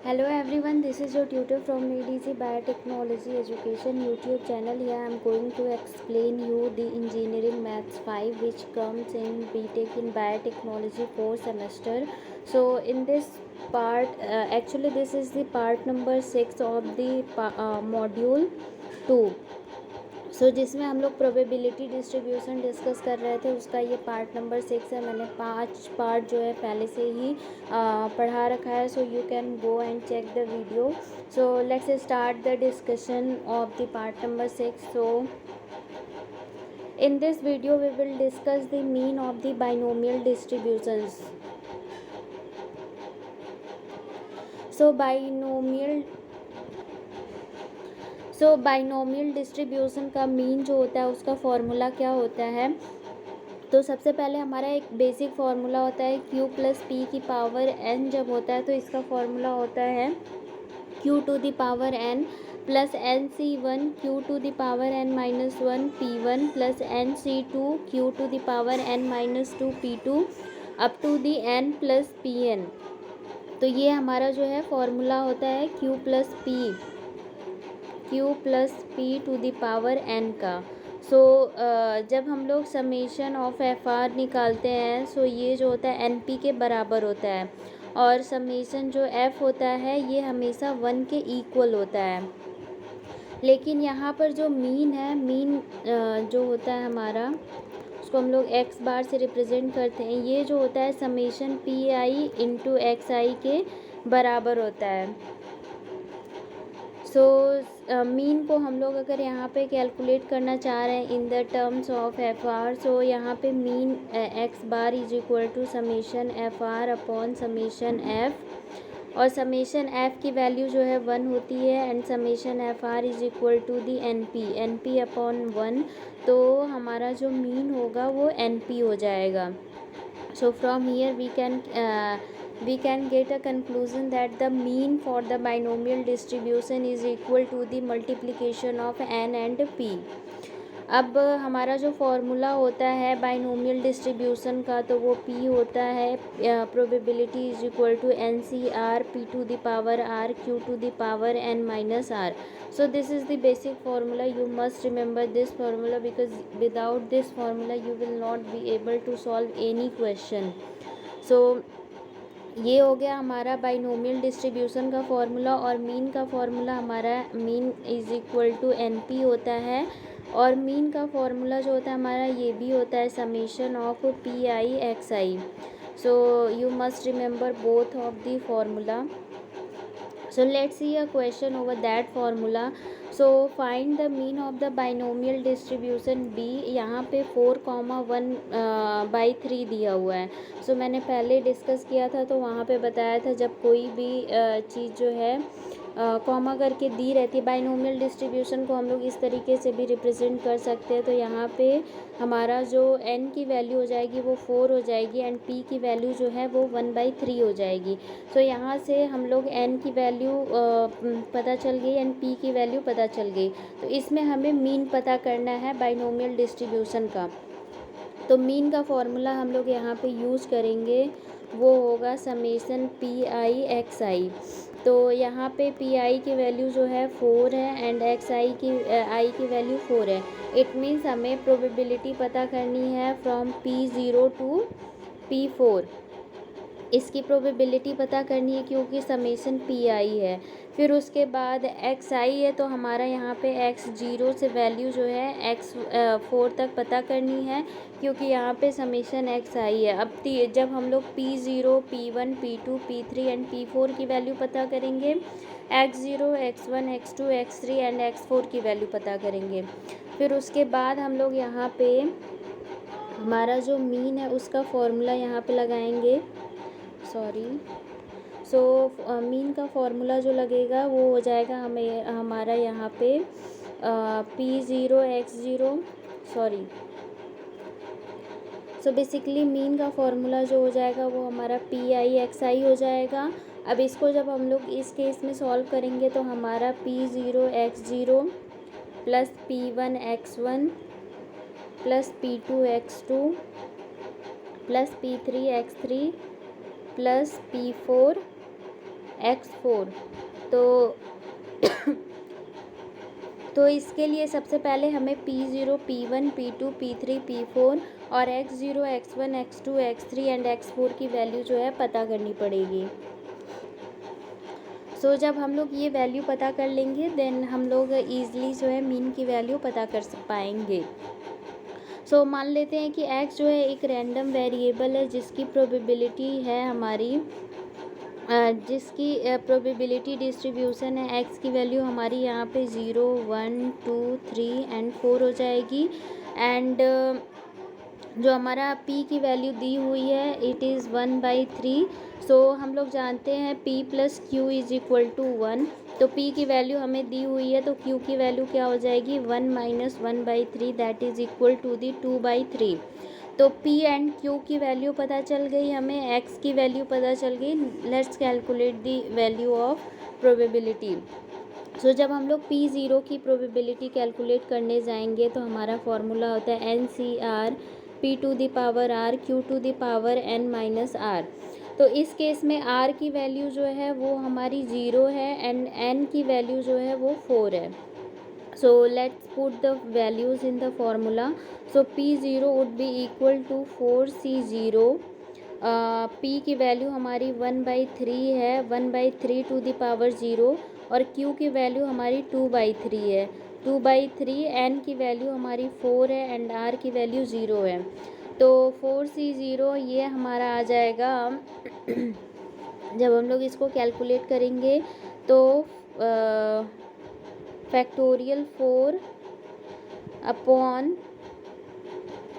Hello everyone, this is your tutor from EDC Biotechnology Education YouTube channel. Here I am going to explain you the Engineering Maths 5 which comes in BTech in Biotechnology 4 semester. So in this part, actually this is the part number 6 of the module 2. जिसमें हम लोग probability distribution discuss कर रहे थे, उसका ये part number 6 है. मैंने 5 पार्ट जो है पहले से ही पढ़ा रखा है. So you can go and check the video. So let's start the discussion of the part number 6. So in this video we will discuss the mean of the binomial distributions. So binomial distribution का mean जो होता है उसका formula क्या होता है. तो सबसे पहले हमारा एक बेसिक फार्मूला होता है q प्लस पी की पावर n. जब होता है तो इसका फॉर्मूला होता है q to the power n plus n C one q to the power n minus one p one plus n C two q to the power n minus two p two up to the n plus p n. तो ये हमारा जो है formula होता है q plus p to the power n का. जब हम लोग समेशन ऑफ एफ आर निकालते हैं ये जो होता है एन पी के बराबर होता है और समेशन जो एफ होता है ये हमेशा 1 के इक्वल होता है. लेकिन यहाँ पर जो मीन है, मीन जो होता है हमारा उसको हम लोग एक्स बार से रिप्रेजेंट करते हैं. ये जो होता है summation p i into x i के बराबर होता है. मीन को हम लोग अगर यहाँ पे कैलकुलेट करना चाह रहे हैं in the terms of f r, यहाँ पे mean x bar is equal to summation f r upon summation f. और समेशन एफ की वैल्यू जो है 1 होती है and summation f r is equal to the n p upon 1. तो हमारा जो मीन होगा वो एन पी हो जाएगा. So from here we can get a conclusion that the mean for the binomial distribution is equal to the multiplication of n and p. अब हमारा जो फॉर्मूला होता है बाइनोमियल डिस्ट्रीब्यूशन का तो वो p होता है probability is equal to N C R P to the power are Q to the power n minus r. So this is the basic formula. You must remember this formula because without this formula you will not be able to solve any question. So ये हो गया हमारा binomial distribution का formula. और mean का formula हमारा mean is equal to n p होता है. और मीन का फॉर्मूला जो होता है हमारा ये भी होता है summation of P I x I. So you must remember both of the formula. So let's see a question over that formula. So find the mean of the binomial distribution B. यहाँ पे 4,1/3 दिया हुआ है. मैंने पहले discuss किया था तो वहाँ पे बताया था जब कोई भी चीज़ जो है कॉमा करके दी रहती है. बाइनोमियल डिस्ट्रीब्यूशन को हम लोग इस तरीके से भी रिप्रेजेंट कर सकते हैं. तो यहाँ पे हमारा जो n की वैल्यू हो जाएगी वो 4 हो जाएगी एंड p की वैल्यू जो है वो 1/3 हो जाएगी. यहाँ से हम लोग n की वैल्यू पता चल गई एंड p की वैल्यू पता चल गई. तो इसमें हमें मीन पता करना है बाइनोमियल डिस्ट्रीब्यूशन का. तो मीन का फॉर्मूला हम लोग यहाँ पे यूज़ करेंगे वो होगा समेशन पी आई एक्स आई. तो यहाँ पे पी आई की वैल्यू जो है 4 है एंड एक्स आई की वैल्यू 4 है. इट मीन्स हमें प्रोबेबिलिटी पता करनी है फ्रॉम P0 टू P4. इसकी प्रोबेबिलिटी पता करनी है क्योंकि समेशन पी आई है. फिर उसके बाद एक्स आई है तो हमारा यहाँ पे x0 से वैल्यू जो है x4 तक पता करनी है क्योंकि यहाँ पे समेशन एक्स आई है. अब जब हम लोग P0, P1, P2, P3 and P4 की वैल्यू पता करेंगे, x0, x1, x2, x3 and x4 की वैल्यू पता करेंगे. फिर उसके बाद हम लोग यहाँ पे हमारा जो मीन है उसका फॉर्मूला यहाँ पे लगाएंगे. मीन का फॉर्मूला जो लगेगा वो हो जाएगा हमारा यहाँ पे P0 x0 बेसिकली मीन का फॉर्मूला जो हो जाएगा वो हमारा पी आई एक्स आई हो जाएगा. अब इसको जब हम लोग इस केस में सॉल्व करेंगे तो हमारा P0 x0 plus P1 x1 plus P2 x2 plus P3 x3 plus P4 x4। तो तो इसके लिए सबसे पहले हमें P0, P1, P2, P3, P4 और x0, x1, x2, x3 and x4 की वैल्यू जो है पता करनी पड़ेगी। जब हम लोग ये वैल्यू पता कर लेंगे देन हम लोग ईज़िली जो है मीन की वैल्यू पता कर पाएंगे। मान लेते हैं कि x जो है एक रैंडम वेरिएबल है जिसकी प्रोबेबिलिटी है हमारी जिसकी प्रोबेबिलिटी डिस्ट्रीब्यूशन है। x की वैल्यू हमारी यहाँ पे 0, 1, 2, 3 एंड 4 हो जाएगी। एंड जो हमारा p की वैल्यू दी हुई है इट इज़ 1/3। हम लोग जानते हैं p + q = 1। तो p की वैल्यू हमें दी हुई है तो q की वैल्यू क्या हो जाएगी 1 - 1/3 that is equal to the 2/3। तो p एंड q की वैल्यू पता चल गई, हमें x की वैल्यू पता चल गई। Let's calculate the value of probability. जब हम लोग P0 की प्रोबेबिलिटी कैलकुलेट करने जाएंगे तो हमारा फॉर्मूला होता है NCR P⁴R Q⁴n-R। तो इस केस में R की वैल्यू जो है वो हमारी 0 है एंड N की वैल्यू जो है वो 4 है। Let's put the values in the formula. P0 would be equal to 4C0। P की वैल्यू हमारी 1/3 है, 1/3 टू द पावर 0 और Q की वैल्यू हमारी 2/3 है, 2/3। N की वैल्यू हमारी 4 है एंड R की वैल्यू 0 है। तो 4C0 ये हमारा आ जाएगा जब हम लोग इसको कैलकुलेट करेंगे तो फैक्टोरियल 4 अपॉन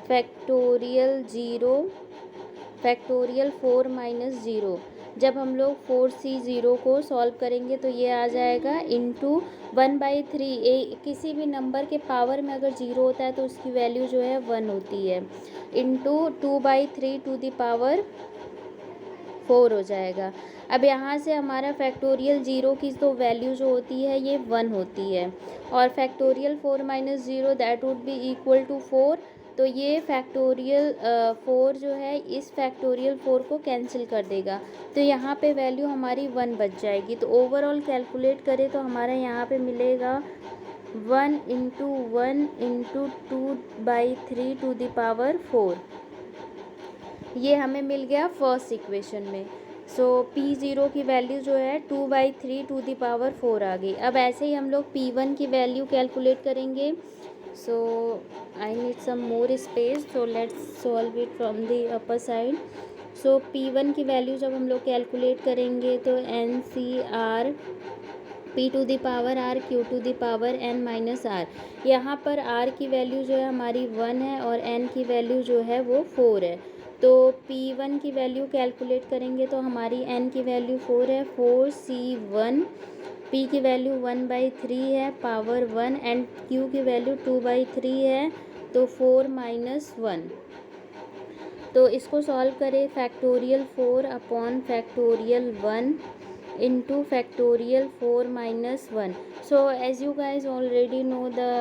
फैक्टोरियल 0 फैक्टोरियल 4 - 0। जब हम लोग 4C0 को सॉल्व करेंगे तो ये आ जाएगा इंटू 1/3। किसी भी नंबर के पावर में अगर 0 होता है तो उसकी वैल्यू जो है 1 होती है, इंटू 2/3 टू द पावर 4 हो जाएगा। अब यहाँ से हमारा फैक्टोरियल 0 की तो वैल्यू जो होती है ये 1 होती है और factorial 4 - 0 that would be equal to 4। तो ये फैक्टोरियल 4 जो है इस फैक्टोरियल 4 को कैंसिल कर देगा तो यहाँ पे वैल्यू हमारी 1 बच जाएगी। तो ओवरऑल कैलकुलेट करें तो हमारा यहाँ पे मिलेगा 1 × 1 × 2/3 टू द पावर 4। ये हमें मिल गया फर्स्ट इक्वेशन में। P0 की वैल्यू जो है 2/3 टू द पावर 4 आ गई। अब ऐसे ही हम लोग P1 की वैल्यू कैलकुलेट करेंगे। I need some more space, so let's solve it from the upper side. P1 की वैल्यू जब हम लोग कैलकुलेट करेंगे तो NCR P⁴R Q⁴n-R। यहाँ पर R की वैल्यू जो है हमारी 1 है और N की वैल्यू जो है वो 4 है। तो P1 की वैल्यू कैलकुलेट करेंगे तो हमारी N की वैल्यू 4 है, 4C1। P की वैल्यू 1/3 है, पावर 1 एंड Q की वैल्यू 2/3 है तो 4 - 1। तो इसको सॉल्व करें factorial 4 upon factorial 1 into factorial 4 - 1. As you guys already know the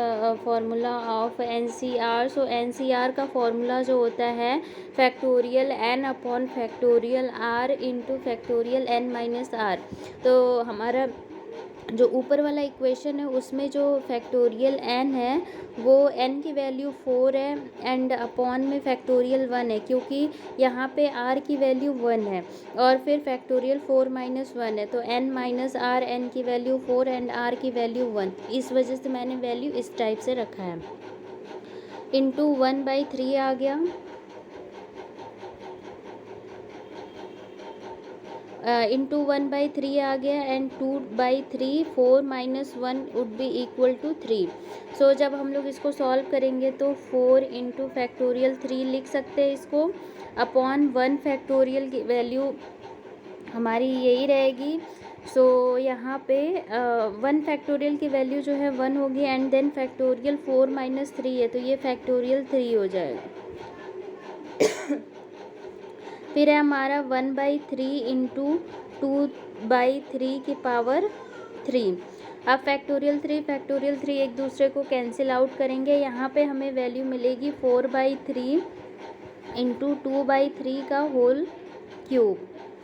formula of NCR. NCR का फॉर्मूला जो होता है factorial n upon factorial r into factorial n - r। तो हमारा जो ऊपर वाला इक्वेशन है उसमें जो फैक्टोरियल n है वो n की वैल्यू 4 है एंड अपॉन में फैक्टोरियल 1 है क्योंकि यहाँ पे r की वैल्यू 1 है और फिर फैक्टोरियल 4 - 1 है तो n - r, n की वैल्यू 4 एंड r की वैल्यू 1। इस वजह से मैंने वैल्यू इस टाइप से रखा है। इंटू 1/3 आ गया, इंटू 1/3 आ गया and 2/3 4 - 1 would be equal to 3। जब हम लोग इसको सॉल्व करेंगे तो 4 इंटू फैक्टोरियल 3 लिख सकते हैं इसको अपॉन 1 फैक्टोरियल की वैल्यू हमारी यही रहेगी। यहाँ पे 1 फैक्टोरियल की वैल्यू जो है 1 होगी एंड देन फैक्टोरियल 4 - 3 है तो ये फैक्टोरियल 3 हो जाएगा। फिर है हमारा 1/3 इंटू 2/3 की पावर 3। अब फैक्टोरियल 3 एक दूसरे को कैंसिल आउट करेंगे। यहाँ पे हमें वैल्यू मिलेगी 4/3 इंटू 2/3 का होल क्यूब।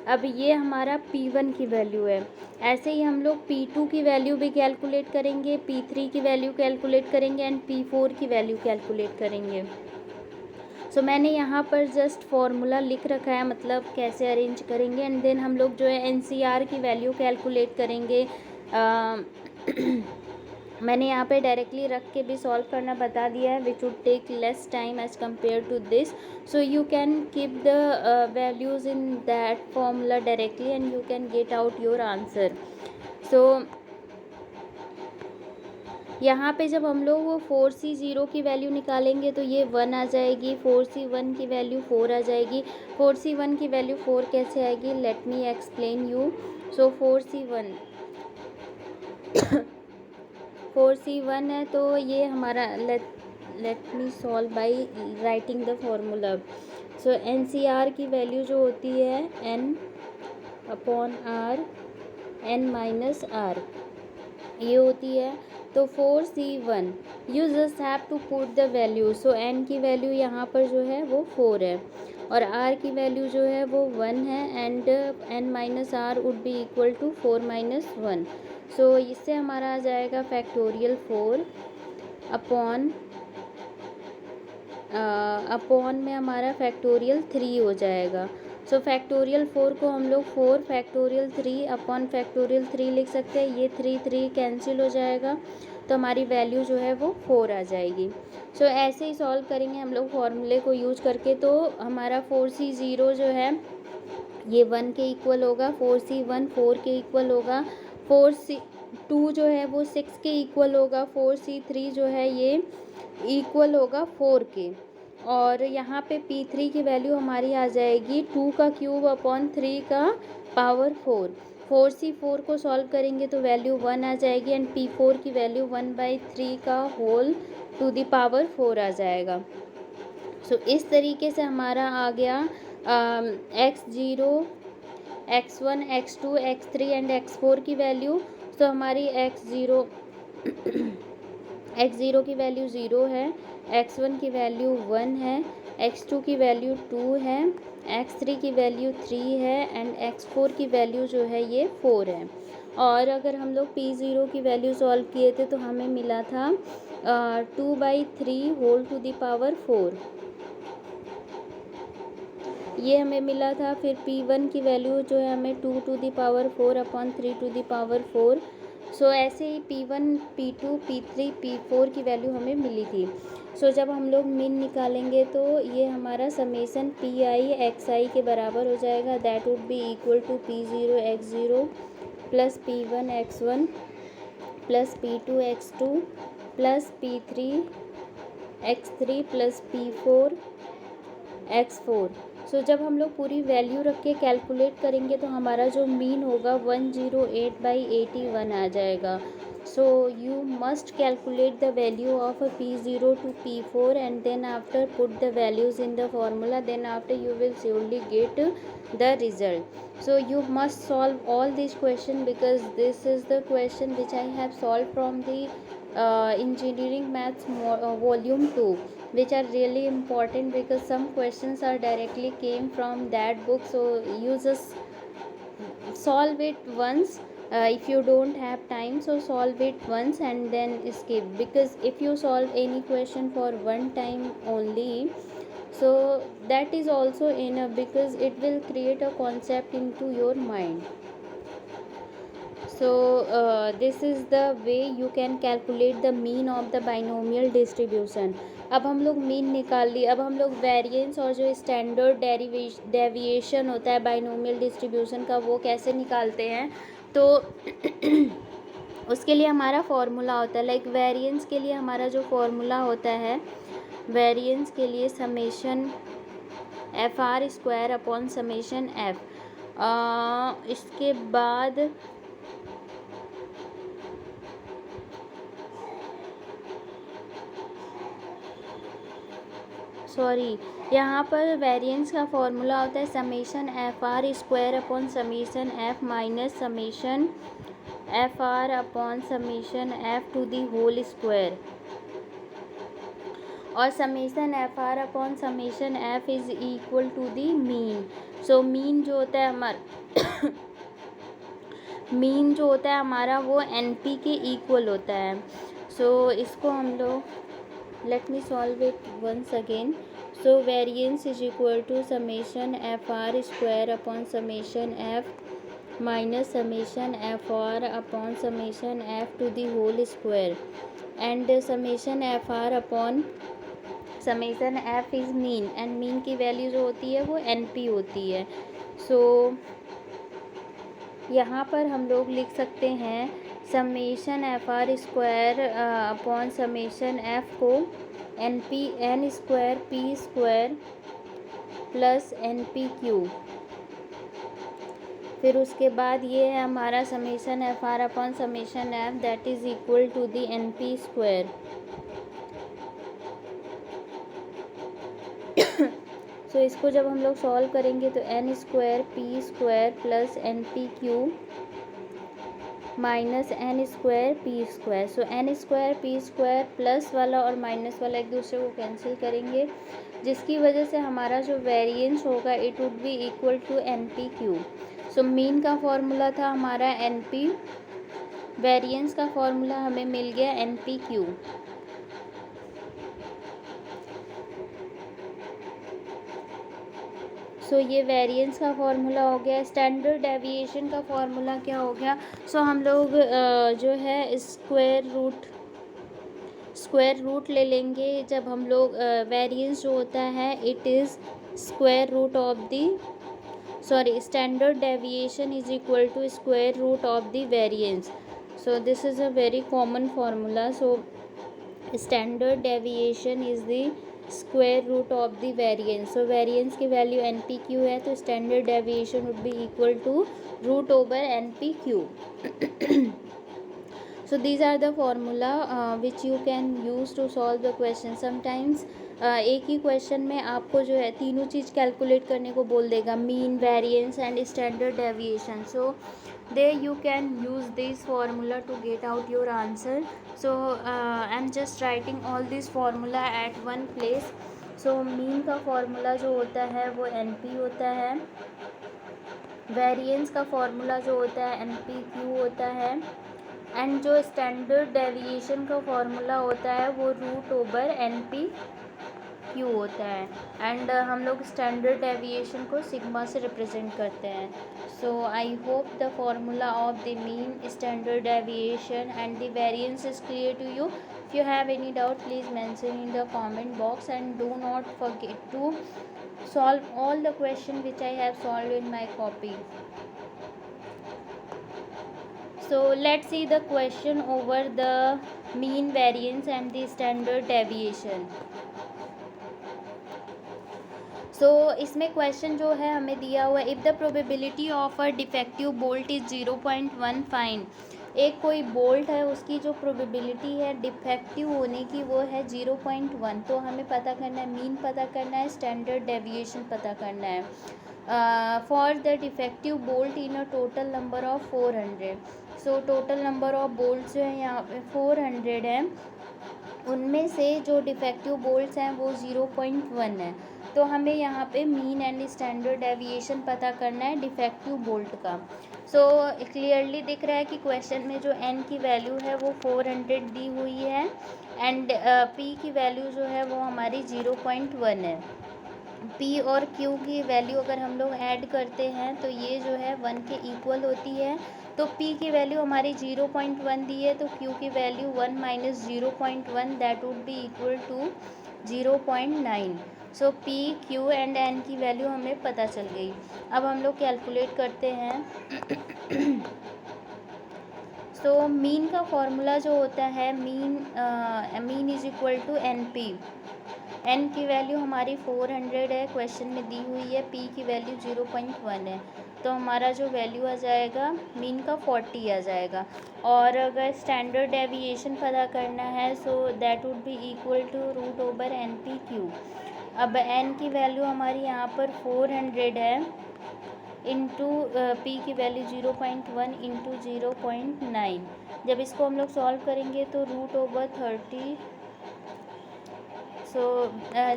अब ये हमारा P1 की वैल्यू है। ऐसे ही हम लोग P2 की वैल्यू भी कैलकुलेट करेंगे, P3 की वैल्यू कैलकुलेट करेंगे एंड P4 की वैल्यू कैलकुलेट करेंगे। सो मैंने यहाँ पर जस्ट फॉर्मूला लिख रखा है, मतलब कैसे अरेंज करेंगे, एंड देन हम लोग जो है NCR की वैल्यू कैलकुलेट करेंगे। मैंने यहाँ पे डायरेक्टली रख के भी सॉल्व करना बता दिया है, which would take less time as compare to this. So you can keep the values in that formula directly and you can get out your answer. So यहाँ पे जब हम लोग वो 4C0 की वैल्यू निकालेंगे तो ये 1 आ जाएगी, 4C1 की वैल्यू 4 आ जाएगी. 4C1 की वैल्यू 4 कैसे आएगी, let me explain you. So 4C1 है तो ये हमारा late me solve by writing the formula. So NCR की वैल्यू जो होती है N/R N-R ये होती है. तो 4C1 you just have to put the value. So N की वैल्यू यहाँ पर जो है वो 4 है और R की वैल्यू जो है वो 1 है and N-R would be equal to 4 - 1. So इससे हमारा आ जाएगा फैक्टोरियल 4 अपॉन में हमारा फैक्टोरियल 3 हो जाएगा. सो फैक्टोरियल 4 को हम लोग 4 फैक्टोरियल 3 अपॉन फैक्टोरियल 3 लिख सकते हैं. ये 3 कैंसिल हो जाएगा तो हमारी वैल्यू जो है वो 4 आ जाएगी. सो ऐसे ही सॉल्व करेंगे हम लोग फॉर्मूले को यूज करके. तो हमारा 4C0 जो है ये 1 के इक्वल होगा, 4C1 4 के इक्वल होगा, 4C2 जो है वो 6 के इक्वल होगा, 4C3 जो है ये इक्वल होगा 4 के. और यहाँ पे P3 की वैल्यू हमारी आ जाएगी 2 का क्यूब अपॉन 3 का पावर 4. 4C4 को सॉल्व करेंगे तो वैल्यू 1 आ जाएगी एंड P4 की वैल्यू 1/3 का होल टू द पावर 4 आ जाएगा. सो इस तरीके से हमारा आ गया X0 X1 X2 X3 and X4 की वैल्यू. सो हमारी X0 की वैल्यू 0 है, X1 की वैल्यू 1 है, X2 की वैल्यू 2 है, X3 की वैल्यू 3 है एंड X4 की वैल्यू जो है ये 4 है. और अगर हम लोग P0 की वैल्यू सॉल्व किए थे तो हमें मिला था 2/3 होल टू द पावर 4, ये हमें मिला था. फिर P1 की वैल्यू जो है हमें 2 to the power 4 upon 3 to the power 4. So ऐसे ही P1 P2 P3 P4 की वैल्यू हमें मिली थी. सो जब हम लोग मीन निकालेंगे तो ये हमारा समेसन Pi xi के बराबर हो जाएगा. That would be equal to P0 x0 plus P1 x1 plus P2 x2 plus P3 x3 plus P4 x4. So जब हम लोग पूरी वैल्यू रख के कैलकुलेट करेंगे तो हमारा जो मीन होगा 108/81 आ जाएगा. So you must calculate the value of P0 to P4 and then after put the values in the formula. Then after you will surely get the result. So you must solve all these question because this is the question which I have solved from the engineering maths volume 2, which are really important because some questions are directly came from that book. So you just solve it once. If you don't have time, so solve it once and then skip, because if you solve any question for one time only, so that is also enough because it will create a concept into your mind. So this is the way you can calculate the mean of the binomial distribution. अब हम लोग mean निकाल लिए. अब हम लोग variance और जो स्टैंडर्ड डेविएशन होता है बाइनोमियल डिस्ट्रीब्यूशन का वो कैसे निकालते हैं. तो उसके लिए हमारा फॉर्मूला होता है. लाइक वेरिएंस के लिए हमारा जो फॉर्मूला होता है, वेरिएंस के लिए summation FR² upon summation F. इसके बाद यहाँ पर वेरिएंस का फॉर्मूला होता है summation FR² upon summation F minus summation FR upon summation F to the whole square. और summation FR upon summation F is equal to the mean. So mean जो होता है हमारा मीन जो होता है हमारा वो NP के इक्वल होता है। सो इसको हम लोग let me solve it once again. So variance is equal to summation FR square upon summation F minus summation FR upon summation F to the whole square and summation FR upon summation F is mean and mean की value जो होती है वो NP होती है। सो यहाँ पर हम लोग लिख सकते हैं summation FR square upon summation F को N square P square plus NPQ, फिर उसके बाद ये है हमारा summation FR upon summation F that is equal to the NP square. So इसको जब हम लोग सॉल्व करेंगे तो N square P square plus NPQ minus N square P square. So N square P square plus वाला और minus वाला एक दूसरे को कैंसिल करेंगे, जिसकी वजह से हमारा जो वेरिएंस होगा it would be equal to NPQ। So mean का फॉर्मूला था हमारा NP, वेरिएंस का फॉर्मूला हमें मिल गया NPQ। सो ये वेरिएंस का फॉर्मूला हो गया। स्टैंडर्ड डेविएशन का फॉर्मूला क्या हो गया? सो हम लोग जो है स्क्वायर रूट ले लेंगे जब हम लोग वेरिएंस जो होता है it is square root of the standard deviation is equal to square root of the variance. So this is a very common formula. So standard deviation is the square root of the variance. So variance की value NPQ है तो standard deviation would be equal to root over NPQ। So these are the formula which you can use to solve the question. Sometimes एक ही question में आपको जो है तीनों चीज़ calculate करने को बोल देगा, mean, variance and standard deviation. So there you can use this formula to get out your answer. So I'm just writing all this formula at one place. So mean का फॉर्मूला जो होता है वो NP होता है, variance का formula जो होता है NPQ होता है एंड जो स्टैंडर्ड डेविएशन का फॉर्मूला होता है वो रूट ओवर NPQ होता है एंड हम लोग स्टैंडर्ड डेविएशन को सिग्मा से रिप्रेजेंट करते हैं। So I hope the formula of the mean, standard deviation and the variance is clear to you. If you have any doubt please mention in the comment box and do not forget to solve all the question which I have solved in my copy. So let's see the question over the mean, variance and the standard deviation. So इसमें question जो है हमें दिया हुआ है, if the probability of a defective bolt is 0.1 find. एक कोई bolt है उसकी जो प्रोबेबिलिटी है डिफेक्टिव होने की वो है 0.1। तो हमें पता करना है, मीन पता करना है, स्टैंडर्ड डेविएशन पता करना है for the defective bolt in a total number of 400। So total number of bolt जो है यहाँ पे 400 है, उनमें से जो डिफेक्टिव बोल्ट्स हैं वो 0.1 है। तो हमें यहाँ पे मीन एंड स्टैंडर्ड डेविएशन पता करना है डिफेक्टिव बोल्ट का। सो क्लियरली दिख रहा है कि क्वेश्चन में जो n की वैल्यू है वो 400 दी हुई है एंड p की वैल्यू जो है वो हमारी 0.1 है। p और q की वैल्यू अगर हम लोग ऐड करते हैं तो ये जो है 1 के इक्वल होती है। तो p की वैल्यू हमारी 0.1 दी है तो q की value 1 minus 0.1 that would be equal to 0.9। So p, q and n की वैल्यू हमें पता चल गई। अब हम लोग कैलकुलेट करते हैं। सो मीन का फॉर्मूला जो होता है mean is equal to NP। n की वैल्यू हमारी 400 है, क्वेश्चन में दी हुई है, p की वैल्यू 0.1 है, तो हमारा जो वैल्यू आ जाएगा मीन का 40 आ जाएगा। और अगर स्टैंडर्ड डेविएशन पता करना है so that would be equal to root over NPQ। अब n की वैल्यू हमारी यहाँ पर 400 है इंटू p की वैल्यू 0.1 इंटू 0.9। जब इसको हम लोग सॉल्व करेंगे तो root over 30 so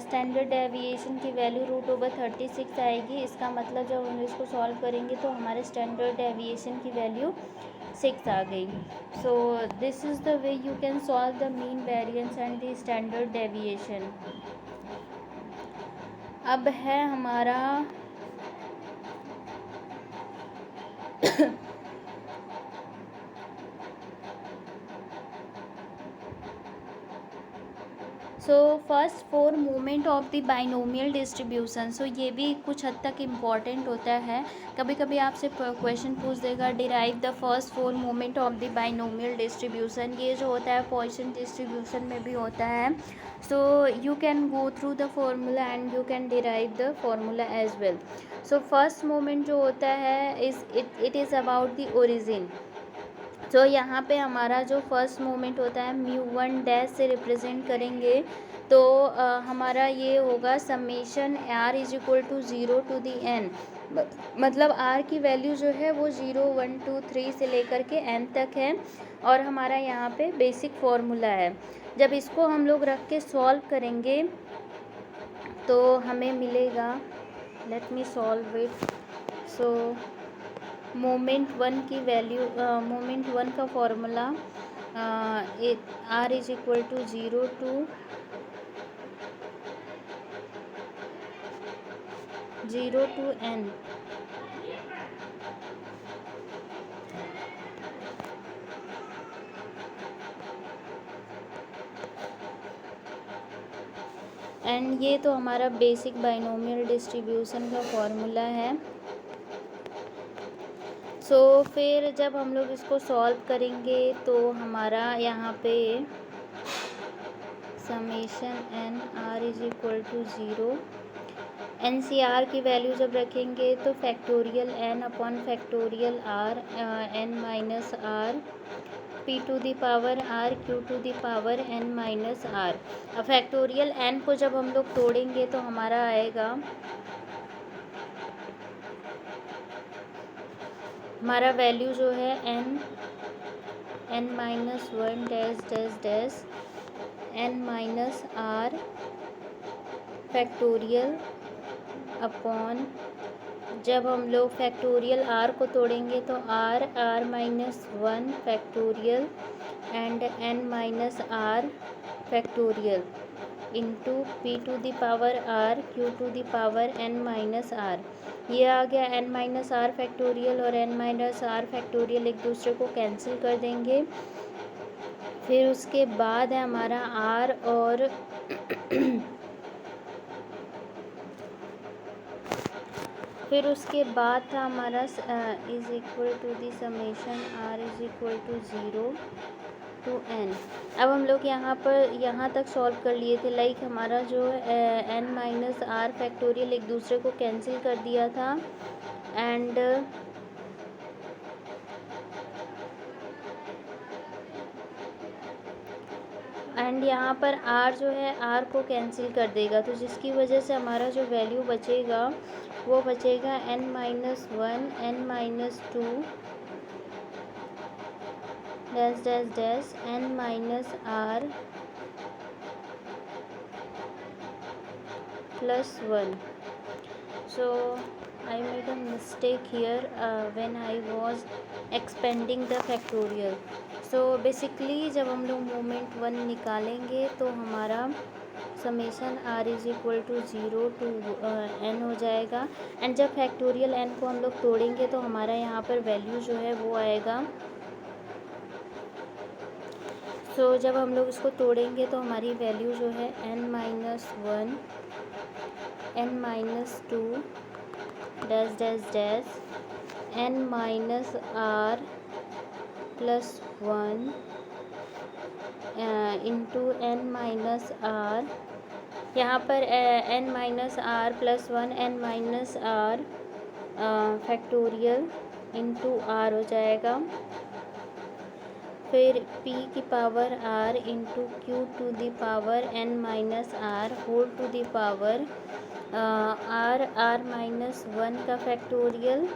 standard deviation की वैल्यू √36 आएगी। इसका मतलब जब हम इसको सॉल्व करेंगे तो हमारे स्टैंडर्ड डेविएशन की वैल्यू 6 आ गई। So this is the way you can solve the mean variance and the standard deviation. अब है हमारा so first 4 movement of the binomial distribution. So ये भी कुछ हद तक इम्पॉर्टेंट होता है। कभी कभी आपसे क्वेश्चन पूछ देगा derive the first 4 movement of the binomial distribution. ये जो होता है पॉइसन डिस्ट्रीब्यूशन में भी होता है। So you can go through the formula and you can derive the formula as well. So first movement जो होता है it is about the origin. तो यहाँ पे हमारा जो फर्स्ट मोमेंट होता है μ1 डैश से रिप्रेजेंट करेंगे तो हमारा ये होगा summation r is equal to 0 to the n। मतलब r की वैल्यू जो है वो 0 1 2 3 से लेकर के n तक है और हमारा यहाँ पे बेसिक फॉर्मूला है। जब इसको हम लोग रख के सॉल्व करेंगे तो हमें मिलेगा, let me solve it. So moment 1 की वैल्यू, मोमेंट 1 का formula r is equal to 0 to n। And ये तो हमारा बेसिक बाइनोमियल डिस्ट्रीब्यूशन का फॉर्मूला है। सो फिर जब हम लोग इसको सॉल्व करेंगे तो हमारा यहाँ पे summation n r is equal to 0, N C R की वैल्यू जब रखेंगे तो factorial n upon factorial r n minus R p to the power r q to the power n minus R. अब फैक्टोरियल n को जब हम लोग तोड़ेंगे तो हमारा आएगा, हमारा वैल्यू जो है n minus 1 dash dash dash n minus are factorial upon, जब हम लोग फैक्टोरियल r को तोड़ेंगे तो r minus 1 factorial and n minus are factorial into p to the power r q to the power n minus R. ये आ गया n minus are factorial और n माइनस आर फैक्टोरियल एक दूसरे को कैंसिल कर देंगे। फिर उसके बाद है हमारा r और फिर उसके बाद था हमारा is equal to the summation r is equal to 0 to n। अब हम लोग यहाँ तक सॉल्व कर लिए थे। लाइक हमारा जो n माइनस आर फैक्टोरियल एक दूसरे को कैंसिल कर दिया था एंड यहाँ पर r जो है r को कैंसिल कर देगा, तो जिसकी वजह से हमारा जो वैल्यू बचेगा वो बचेगा n minus 1 n minus 2 dash dash dash n minus are plus 1। So I made a mistake here when I was expanding the factorial. So basically जब हम लोग मोमेंट 1 निकालेंगे तो हमारा summation r is equal to 0 to n हो जाएगा। And जब factorial n को हम लोग तोड़ेंगे तो हमारा यहाँ पर वैल्यू जो है वो आएगा। सो जब हम लोग इसको तोड़ेंगे तो हमारी वैल्यू जो है n minus 1 n minus 2 dash dash dash n minus are plus 1 into n minus r, यहाँ पर n minus are plus 1 n minus are factorial into r हो जाएगा। फिर p की पावर r इंटू Q to the power n minus r whole to the power r minus 1 का factorial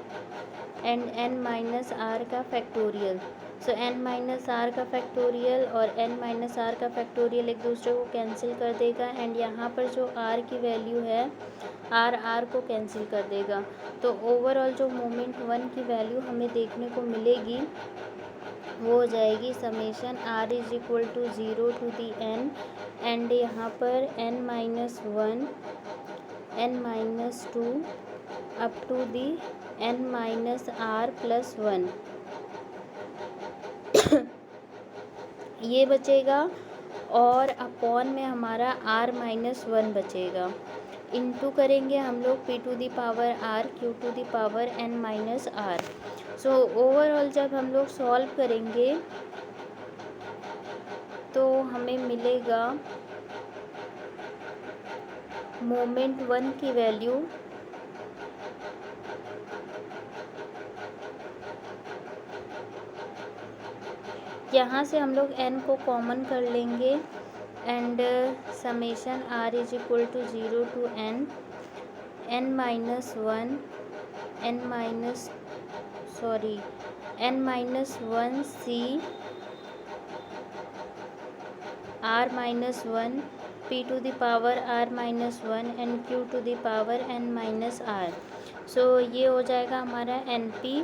and n minus r का factorial. So n minus r का factorial और n minus r का फैक्टोरियल एक दूसरे को कैंसिल कर देगा एंड यहाँ पर जो r की वैल्यू है r को कैंसिल कर देगा। तो ओवरऑल जो मोमेंट 1 की वैल्यू हमें देखने को मिलेगी वो हो जाएगी summation r is equal to 0 to the n and यहाँ पर n minus 1 n minus 2 up to the n minus r plus 1 ये बचेगा और अपॉन में हमारा r माइनस 1 बचेगा। इनटू करेंगे हम लोग p to the power r q to the power n minus r। So overall जब हम लोग सॉल्व करेंगे तो हमें मिलेगा मोमेंट 1 की वैल्यू यहाँ से हम लोग n को कॉमन कर लेंगे and summation r is equal to 0 to n minus 1 n minus 1 c r minus 1 p to the power r minus 1 and q to the power n minus r। So ये हो जाएगा हमारा np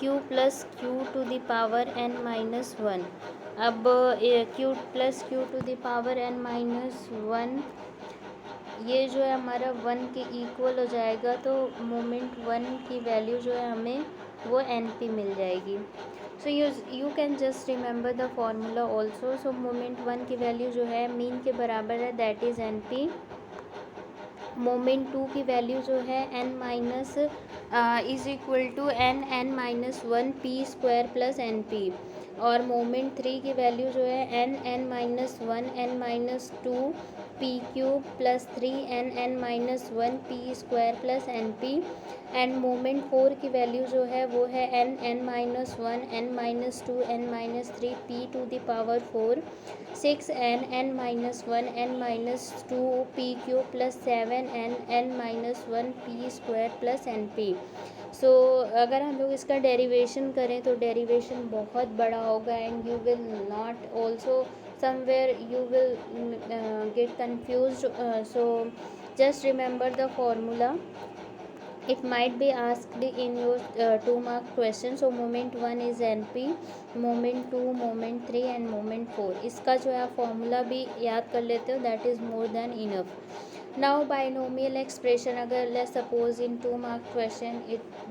q plus q to the power n minus 1। अब q plus q to the power n minus 1 ये जो है हमारा 1 के इक्वल हो जाएगा, तो मोमेंट 1 की वैल्यू जो है हमें वो np मिल जाएगी। सो you can just remember the formula also. So moment 1 की वैल्यू जो है मीन के बराबर है, दैट इज़ np। मोमेंट 2 की वैल्यू जो है n minus is equal to n minus 1 P square plus N P. और मोमेंट 3 की वैल्यू जो है n minus 1 n minus 2 P cube plus 3 n minus 1 P square plus N P. And moment 4 की value जो है वो है n minus 1 n minus 2 n minus 3 P to the power 4 6 n minus 1 n minus 2 p q plus 7 n minus 1 P square plus N p. So अगर हम लोग इसका derivation करें तो डेरिवेशन बहुत बड़ा होगा and you will not also somewhere you will get confused. So just remember the formula, it might be asked in your 2 mark question. So moment 1 is np, moment 2 moment 3 and moment 4। इसका जो है formula भी याद कर लेते हो, that is more than enough. Now binomial expression, अगर let's suppose in 2 mark question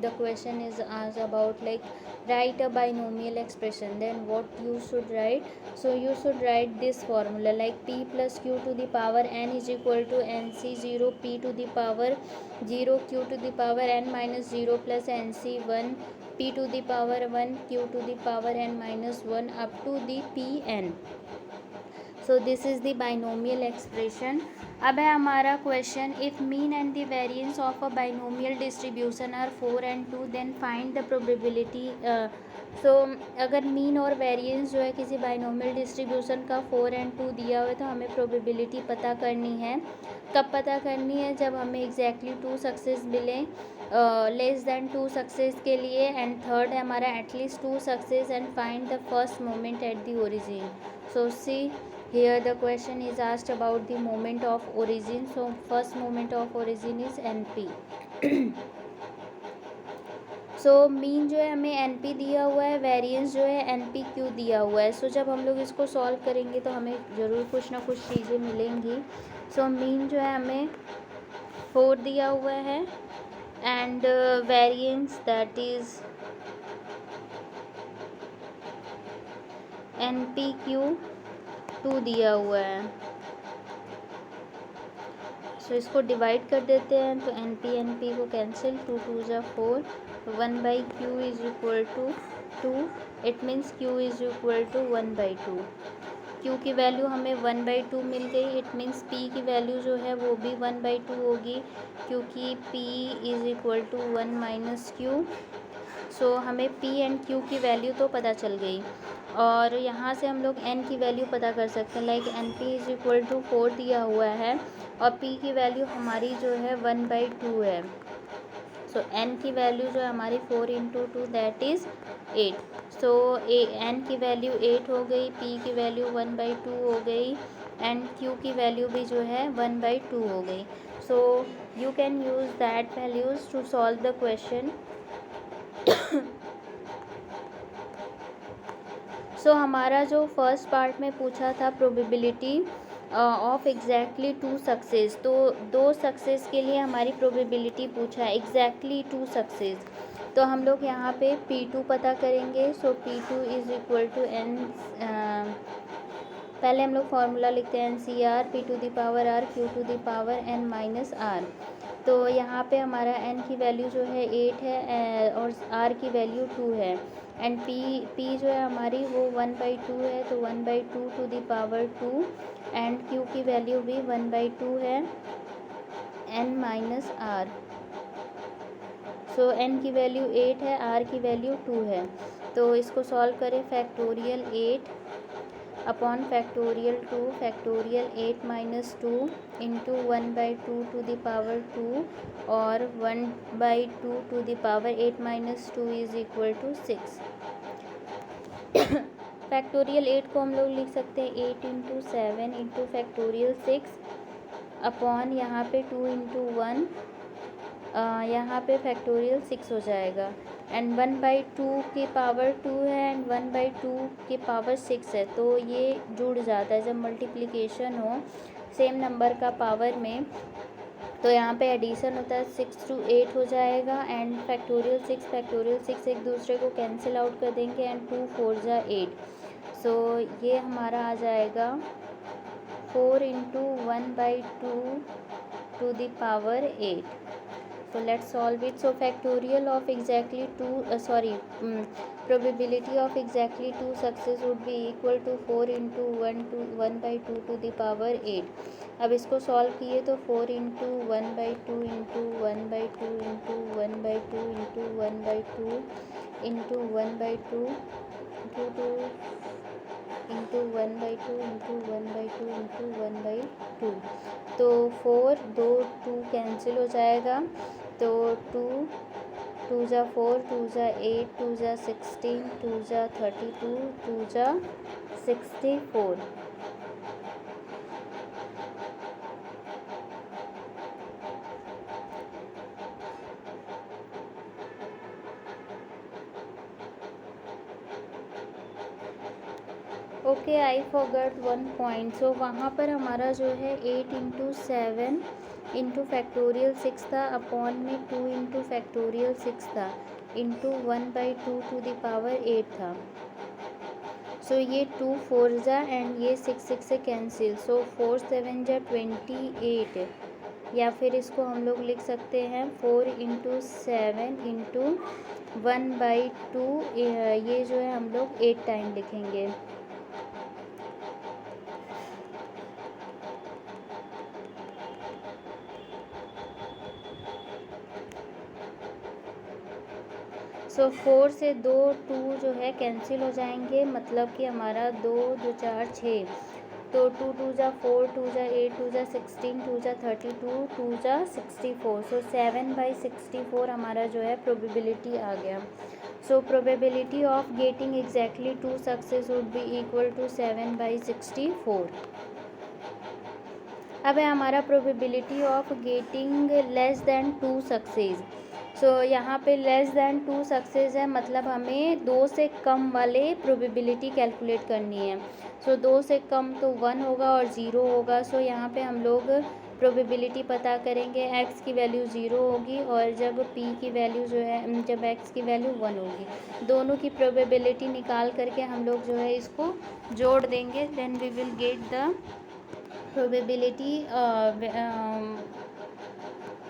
the question is asked about like write a binomial expression, then what you should write? So you should write this formula like p plus q to the power n is equal to nc 0 p to the power 0 q to the power n minus 0 plus nc 1 p to the power 1 q to the power n minus 1 up to the pn। So this is the binomial expression. अब है हमारा question, if mean and the variance of a binomial distribution are 4 and 2 then find the probability. So अगर mean और variance जो है किसी binomial distribution का 4 and 2 दिया हुआ है तो हमें प्रोबेबिलिटी पता करनी है। कब पता करनी है? जब हमें एग्जैक्टली 2 सक्सेस मिलें, लेस दैन 2 सक्सेस के लिए, एंड थर्ड है हमारा at least 2 success and find the first moment at the origin. So see here the question is asked about the moment of origin. So first moment of origin is np। So mean जो है हमें np दिया हुआ है, variance जो है npq दिया हुआ है। सो जब हम लोग इसको सॉल्व करेंगे तो हमें ज़रूर कुछ ना कुछ चीज़ें मिलेंगी। सो मीन जो है हमें 4 दिया हुआ है and variance that is npq 2 दिया हुआ है। सो इसको डिवाइड कर देते हैं तो np को कैंसिल, 2 2 जा 4, 1/q is equal to 2, it means q is equal to 1/2। q की वैल्यू हमें 1/2 मिल गई, इट मीन्स p की वैल्यू जो है वो भी 1/2 होगी क्योंकि p is equal to 1 minus q। So हमें p एंड q की वैल्यू तो पता चल गई और यहाँ से हम लोग n की वैल्यू पता कर सकते हैं। Like np is equal to 4 दिया हुआ है और p की वैल्यू हमारी जो है 1/2 है। सो n की वैल्यू जो है हमारी 4 into two that is 8। So n की वैल्यू 8 हो गई, p की वैल्यू 1/2 हो गई एंड q की वैल्यू भी जो है 1/2 हो गई। So you can use that values to solve the question. So हमारा जो फर्स्ट पार्ट में पूछा था प्रोबेबिलिटी ऑफ एग्जैक्टली 2 सक्सेस, तो 2 सक्सेस के लिए हमारी प्रोबेबिलिटी पूछा है, एग्जैक्टली 2 सक्सेस। तो हम लोग यहाँ पे P2 पता करेंगे। So P2 is equal to n, पहले हम लोग फार्मूला लिखते हैं NCR P to the power R Q to the power n minus R। तो यहाँ पे हमारा n की वैल्यू जो है 8 है और R की वैल्यू 2 है एंड P जो है हमारी वो 1/2 है, तो 1/2 to the power 2 and Q की वैल्यू भी 1/2 है n minus R। So n की वैल्यू 8 है, R की वैल्यू 2 है। तो इसको सॉल्व करें, factorial 8 upon factorial 2 factorial 8 minus 2 into 1/2 to the power 2 और 1/2 to the power 8 minus 2 is equal to 6। Factorial 8 को हम लोग लिख सकते हैं 8 इंटू 7 इंटू फैक्टोरियल 6 अपॉन यहाँ पे 2 इंटू 1, यहाँ पे फैक्टोरियल 6 हो जाएगा एंड 1/2 की पावर 2 है एंड 1/2 की पावर 6 है, तो ये जुड़ जाता है जब मल्टीप्लिकेशन हो सेम नंबर का पावर में, तो यहाँ पे एडिशन होता है 6 to 8 हो जाएगा एंड फैक्टोरियल 6 एक दूसरे को कैंसिल आउट कर देंगे एंड 2 4 जा 8। सो ये हमारा आ जाएगा 4 into 1/2 to the power 8। So let's solve it. So factorial of exactly 2 probability of exactly 2 success would be equal to 4 into 1/2 to the power 8। अब इसको सॉल्व किए तो 4 into 1/2 into 1/2 into 1/2 into 1/2 into 1/2 into 1/2 into 1/2 into 1/2, तो 4 2 cancel हो जाएगा, तो 2 जा 4 2 जा 8 2 जा 16 2 जा 32 2 जा 64। Okay, I forgot one point. So वहाँ पर हमारा जो है 8 इंटू 7 इंटू फैक्टोरियल 6 था अपॉन में 2 इंटू फैक्टोरियल 6 था इंटू 1/2 टू द पावर 8 था। सो ये 2 4 जा एंड ये 6 से कैंसिल, सो 4 7 जा 28, या फिर इसको हम लोग लिख सकते हैं 4 इंटू 7 इंटू 1/2, ये जो है हम लोग 8 टाइम लिखेंगे। सो 4 से 2 जो है कैंसिल हो जाएंगे, मतलब कि हमारा 2 2 4 6, तो 2 2 जा 4 2 जा 8 2 जा 16 2 जा 32 2 जा 64। सो 7/64 हमारा जो है प्रोबेबिलिटी आ गया। So probability of getting exactly 2 success would be equal to 7/64। अब है हमारा probability of getting less than 2 success. So यहाँ पे लेस दैन 2 सक्सेस है, मतलब हमें 2 से कम वाले प्रोबेबिलिटी कैलकुलेट करनी है। सो 2 से कम तो 1 होगा और 0 होगा। सो यहाँ पे हम लोग प्रोबेबिलिटी पता करेंगे, x की वैल्यू 0 होगी और जब p की वैल्यू जो है, जब x की वैल्यू 1 होगी, दोनों की प्रोबेबिलिटी निकाल करके हम लोग जो है इसको जोड़ देंगे, then we will get the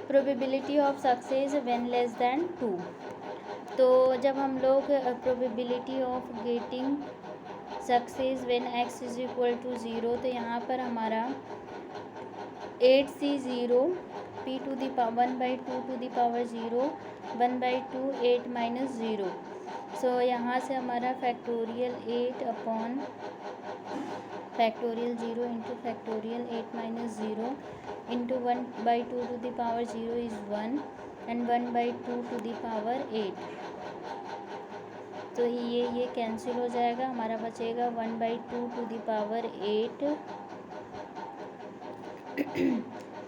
probability of success when less than 2। तो जब हम लोग probability of getting success when x is equal to 0, तो यहाँ पर हमारा 8c0 p to the 1/2 to the power 0 1/2 8 minus 0। So यहाँ से हमारा factorial 8 upon factorial 0 into factorial 8 minus 0 into 1/2 to the power 0 is 1 and 1/2 to the power 8। तो ये cancel हो जाएगा, हमारा बचेगा 1/2 टू द पावर 8।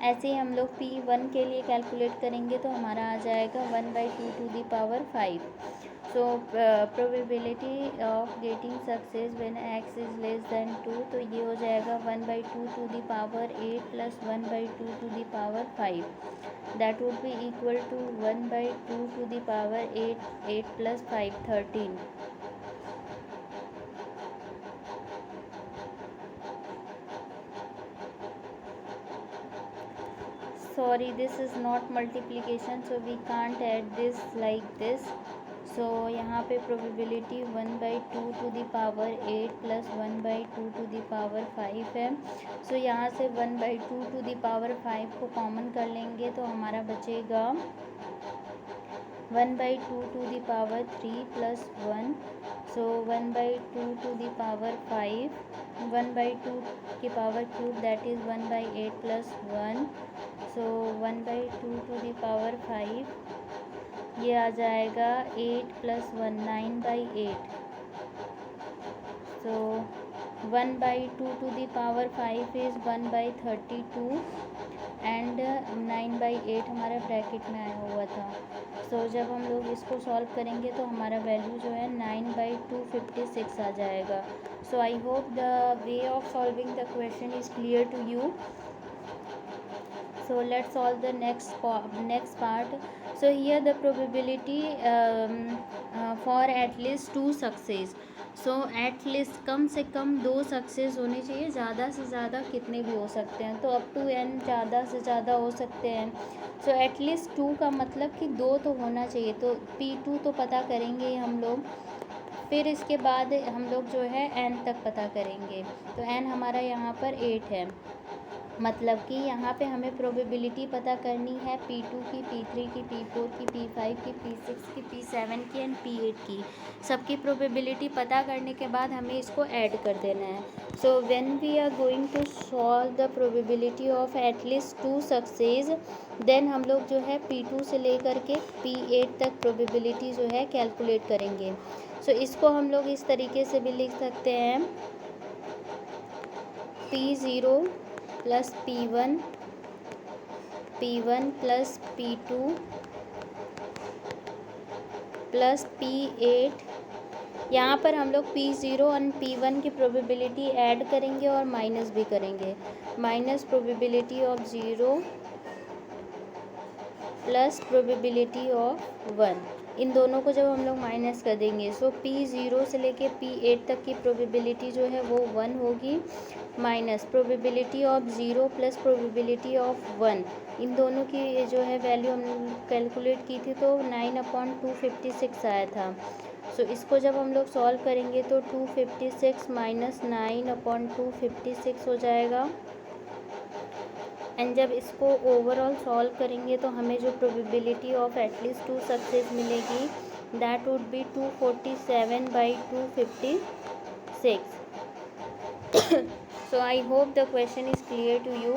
ऐसे ही हम लोग P1 के लिए कैलकुलेट करेंगे तो हमारा आ जाएगा 1/2 to the power 5। So probability of getting success when x is less than 2, तो ये हो जाएगा 1/2 to the power 8 plus 1/2 to the power 5, that would be equal to 1/2 to the power 8 plus 5 13। Sorry, this is not multiplication, so we can't add this like this. So यहाँ पे probability 1/2 to the power 8 plus 1/2 to the power 5 है। so यहाँ से 1/2 to the power 5 को common कर लेंगे तो हमारा बचेगा 1/2 to the power 3 plus 1, so 1/2 to the power 5, 1/2 की power cube that is 1/8 plus 1, so 1/2 to the power 5, ये आ जाएगा 8 plus 1 9/8। so 1/2 to the power 5 is 1/32 and 9/8 हमारे ब्रैकेट में आया हुआ था। so जब हम लोग इसको सॉल्व करेंगे तो हमारा वैल्यू जो है 9/256 आ जाएगा। so I hope the way of solving the question is clear to you. so let's solve the next part. so here the probability for at least 2 success, so at least कम से कम 2 success होने चाहिए, ज़्यादा से ज़्यादा कितने भी हो सकते हैं, तो अप टू n ज़्यादा से ज़्यादा हो सकते हैं। so at least 2 का मतलब कि 2 तो होना चाहिए, तो P2 तो पता करेंगे ही हम लोग, फिर इसके बाद हम लोग जो है n तक पता करेंगे। तो n हमारा यहाँ पर 8 है, मतलब कि यहाँ पे हमें प्रोबेबिलिटी पता करनी है P2 की, P3 की, P4 की, P5 की, P6 की, P7 की एंड P8 की। सबकी प्रोबेबिलिटी पता करने के बाद हमें इसको ऐड कर देना है। So when we are going to solve the probability of at least 2 success, then हम लोग जो है P2 से लेकर के P8 तक प्रोबेबिलिटी जो है कैलकुलेट करेंगे। सो इसको हम लोग इस तरीके से भी लिख सकते हैं, P0 plus P1 plus P2 plus P8। यहाँ पर हम लोग P0 और P1 की प्रोबेबिलिटी ऐड करेंगे और माइनस भी करेंगे, minus probability of 0 plus probability of 1, इन दोनों को जब हम लोग माइनस कर देंगे सो P0 से लेके P8 तक की प्रोबेबिलिटी जो है वो 1 होगी, minus probability of 0 plus probability of 1, इन दोनों की जो है वैल्यू हम कैलकुलेट की थी तो 9/256 आया था। सो इसको जब हम लोग सॉल्व करेंगे तो 256 माइनस 9/256 हो जाएगा, एंड जब इसको ओवरऑल सॉल्व करेंगे तो हमें जो प्रोबेबिलिटी ऑफ एटलीस्ट 2 सक्सेस मिलेगी that would B 247/256। so I hope the question is clear to you,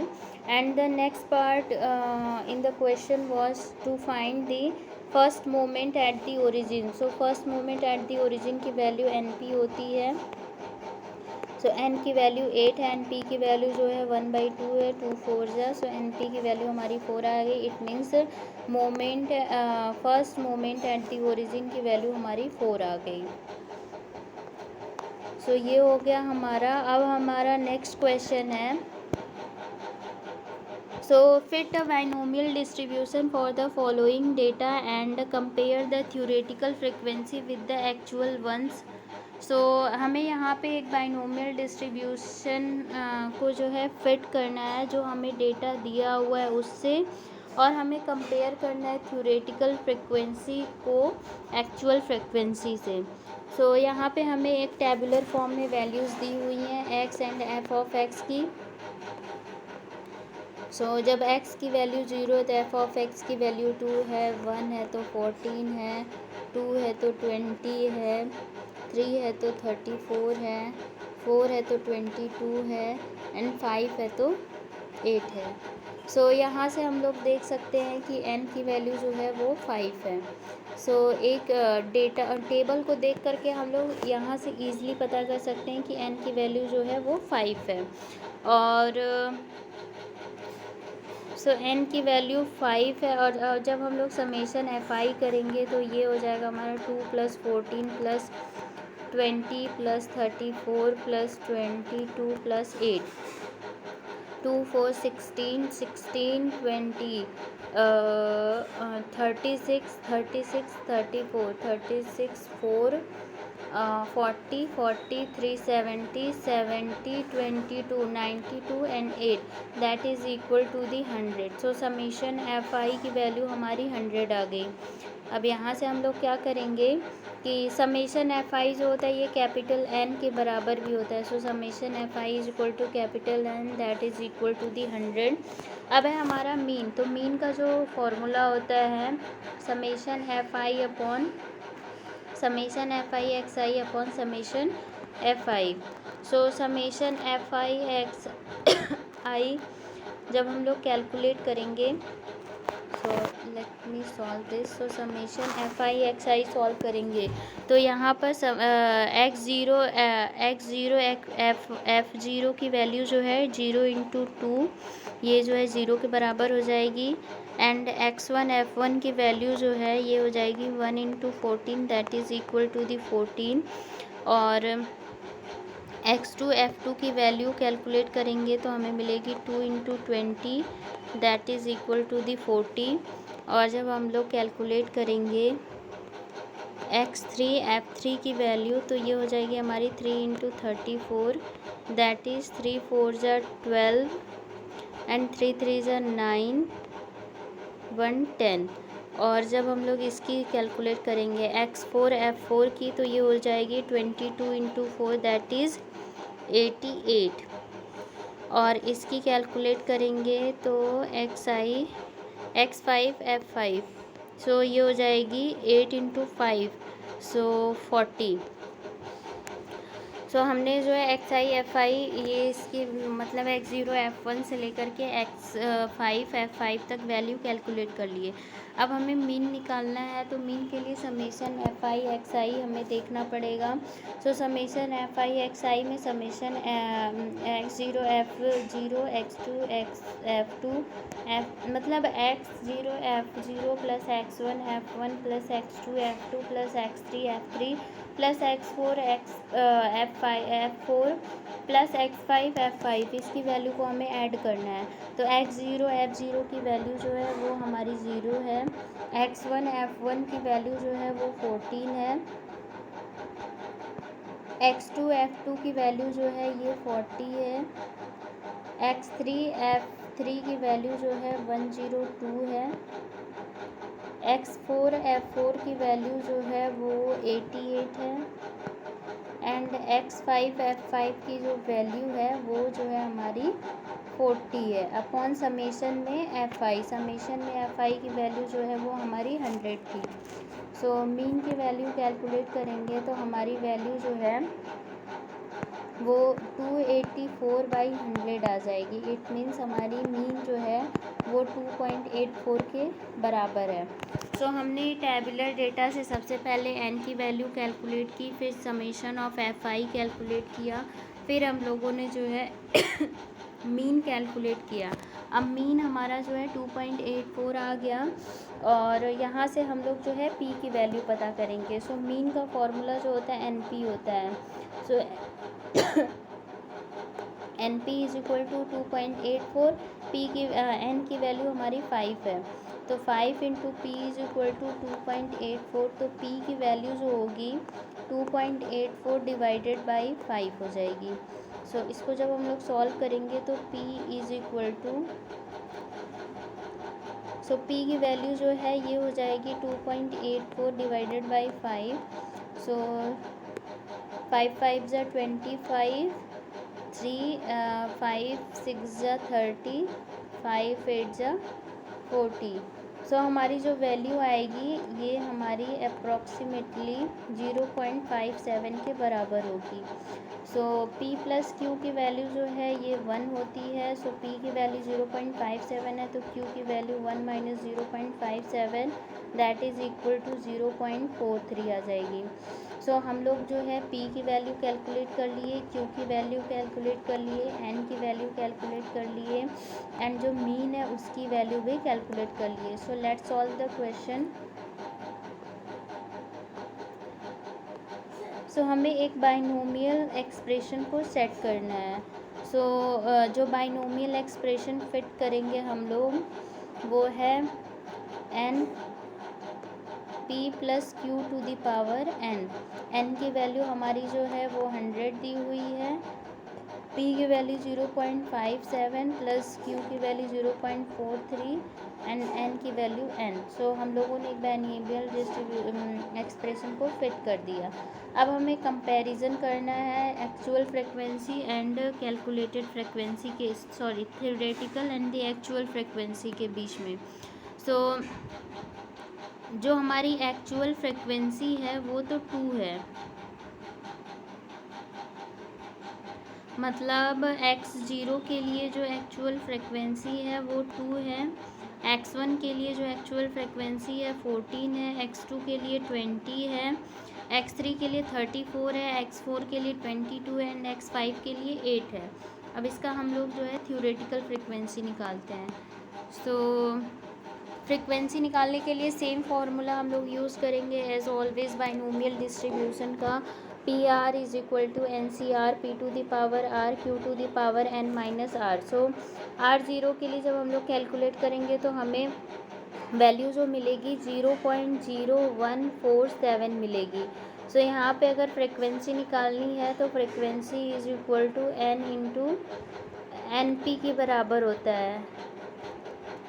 and the next part in the question was to find the first moment at the origin। so first moment at the origin की value NP होती है, सो n की value 8 है, N P की value जो है 1/2 है, 2 4 जा, सो एन पी की वैल्यू हमारी 4 आ गई। It means moment first moment at the origin की वैल्यू हमारी 4 आ गई। सो ये हो गया हमारा। अब हमारा नेक्स्ट क्वेश्चन है, so fit a binomial distribution for the following data and compare the theoretical frequency with the actual ones। सो हमें यहाँ पे एक बाइनोमियल डिस्ट्रीब्यूशन को जो है फिट करना है जो हमें डेटा दिया हुआ है उससे, और हमें कंपेयर करना है थ्योरेटिकल फ्रिक्वेंसी को एक्चुअल फ्रिक्वेंसी से। सो यहाँ पे हमें एक टेबुलर फॉर्म में वैल्यूज़ दी हुई हैं x and F of x की। सो जब x की वैल्यू 0 है तो एफ ऑफ एक्स की वैल्यू 2 है, 1 है तो 14 है, 2 है तो 20 है, 3 है तो 34 है, 4 है तो 22 है, एंड 5 है तो 8 है। सो यहाँ से हम लोग देख सकते हैं कि n की वैल्यू जो है वो 5 है। सो एक डेटा टेबल को देख करके हम लोग यहाँ से ईज़िली पता कर सकते हैं कि n की वैल्यू जो है वो 5 है। और सो n की वैल्यू 5 है। और जब हम लोग समेशन fi करेंगे तो ये हो जाएगा हमारा 2 + 14 + 20 + 34 + 22 + 8 2 4 16 16 20 36 36 34 36 4 40 40 370 70 22 92 and 8 that is equal to the 100। So summation fi की वैल्यू हमारी 100 आ गई। अब यहाँ से हम लोग क्या करेंगे कि समेशन fi जो होता है ये कैपिटल N के बराबर भी होता है। So summation fi is equal to capital N that is equal to the 100। अब है हमारा मीन। तो मीन का जो फॉर्मूला होता है summation fi upon summation fi xi upon summation fi। सो समेशन fi xi जब हम लोग कैलकुलेट करेंगे, so let me solve this. So summation fi xi solve करेंगे तो यहाँ पर एफ ज़ीरो की वैल्यू जो है 0 × 2 ये जो है 0 के बराबर हो जाएगी। एंड x1 f1 की वैल्यू जो है ये हो जाएगी 1 × 14 that is equal to the 14। और x2 f2 की वैल्यू कैलकुलेट करेंगे तो हमें मिलेगी 2 × 20 that is equal to the 40। और जब हम लोग कैलकुलेट करेंगे x3 f3 की वैल्यू तो ये हो जाएगी हमारी 3 × 34 दैट इज़ 3 4 ज़ा 12 एंड 3 3 ज़ा 9 1 10। और जब हम लोग इसकी कैलकुलेट करेंगे x4 f4 की तो ये हो जाएगी 22 × 4 दैट इज़ 88। और इसकी कैलकुलेट करेंगे तो x5 f5 सो ये हो जाएगी 8 × 5 सो 40। सो हमने जो है xi fi ये इसकी मतलब x0 f1 से लेकर के x5 f5 तक वैल्यू कैलकुलेट कर लिए। अब हमें मीन निकालना है तो मीन के लिए समेशन fi xi हमें देखना पड़ेगा। सो समेशन fi xi में summation x0 f0 x2 f2 मतलब x0 f0 + x1 f1 + x2 f2 + x3 f3 + x4 f4 + x5 f5 इसकी वैल्यू को हमें ऐड करना है। तो x0 f0 की वैल्यू जो है वो हमारी 0 है। x1 f1 की वैल्यू जो है वो 14 है। x2 f2 की वैल्यू जो है ये 40 है। x3 f3 की वैल्यू जो है 102 है। x4 f4 की वैल्यू जो है वो 88 है। एंड x5 f5 की जो वैल्यू है वो जो है हमारी 40 है। अपॉन समेशन में fi समेशन में fi की वैल्यू जो है वो हमारी 100 थी। सो मीन की वैल्यू कैलकुलेट करेंगे तो हमारी वैल्यू जो है वो 284/100 आ जाएगी। इट मीन्स हमारी मीन जो है वो 2.84 के बराबर है। सो हमने टैबुलर डेटा से सबसे पहले n की वैल्यू कैलकुलेट की, फिर समेशन ऑफ fi कैलकुलेट किया, फिर हम लोगों ने जो है मीन कैलकुलेट किया। अब मीन हमारा जो है 2.84 आ गया। और यहाँ से हम लोग जो है p की वैल्यू पता करेंगे। सो मीन का फॉर्मूला जो होता है np होता है। So np is equal to 2.84 p की n की वैल्यू हमारी 5 है तो 5 × p इज इक्वल टू 2.84 तो p की वैल्यू जो होगी 2.84 डिवाइडेड बाई 5 हो जाएगी। सो इसको जब हम लोग सॉल्व करेंगे तो p is equal to so p की वैल्यू जो है ये हो जाएगी 2.84 डिवाइडेड बाई 5। सो 5 5 ज़ा 25 3 5 6 ज़ा 30 5 8 ज़ा 40 सो हमारी जो वैल्यू आएगी ये हमारी अप्रॉक्सीमेटली 0.57 के बराबर होगी। सो P प्लस Q की वैल्यू जो है ये 1 होती है। सो P की वैल्यू 0.57 है तो Q की value 1 minus 0.57 that is equal to 0.43 आ जाएगी। सो हम लोग जो है P की वैल्यू कैलकुलेट कर लिए, Q की वैल्यू कैलकुलेट कर लिए, N की वैल्यू कैलकुलेट कर लिए एंड जो मीन है उसकी वैल्यू भी कैलकुलेट कर लिए। So let's solve the question. So हमें एक बाइनोमियल एक्सप्रेशन को सेट करना है। सो जो बाइनोमियल एक्सप्रेशन फिट करेंगे हम लोग वो है n P plus Q to the power n की वैल्यू हमारी जो है वो 100 दी हुई है, P की वैल्यू 0.57 प्लस Q की वैल्यू 0.43 एंड n की वैल्यू n। सो हम लोगों ने एक बाइनोमियल एक्सप्रेशन को फिट कर दिया। अब हमें कंपैरिजन करना है actual frequency and calculated frequency के, sorry theoretical and the actual frequency के बीच में। सो जो हमारी एक्चुअल फ्रिक्वेंसी है वो तो 2 है, मतलब x0 के लिए जो एक्चुअल फ्रिक्वेंसी है वो 2 है, x1 के लिए जो एक्चुअल फ्रिक्वेंसी है 14 है, x2 के लिए 20 है, x3 के लिए 34 है, x4 के लिए 22 है एंड x5 के लिए 8 है। अब इसका हम लोग जो है थ्योरेटिकल फ्रिक्वेंसी निकालते हैं। सो फ्रिक्वेंसी निकालने के लिए सेम फार्मूला हम लोग यूज़ करेंगे एज ऑलवेज बाइनोमियल डिस्ट्रीब्यूशन का। P R is equal to N C R P to the power are Q to the power N minus are. So R0 के लिए जब हम लोग कैलकुलेट करेंगे तो हमें वैल्यू जो मिलेगी 0.0147 मिलेगी। सो यहाँ पे अगर फ्रिक्वेंसी निकालनी है तो frequency is equal to n into N P के बराबर होता है,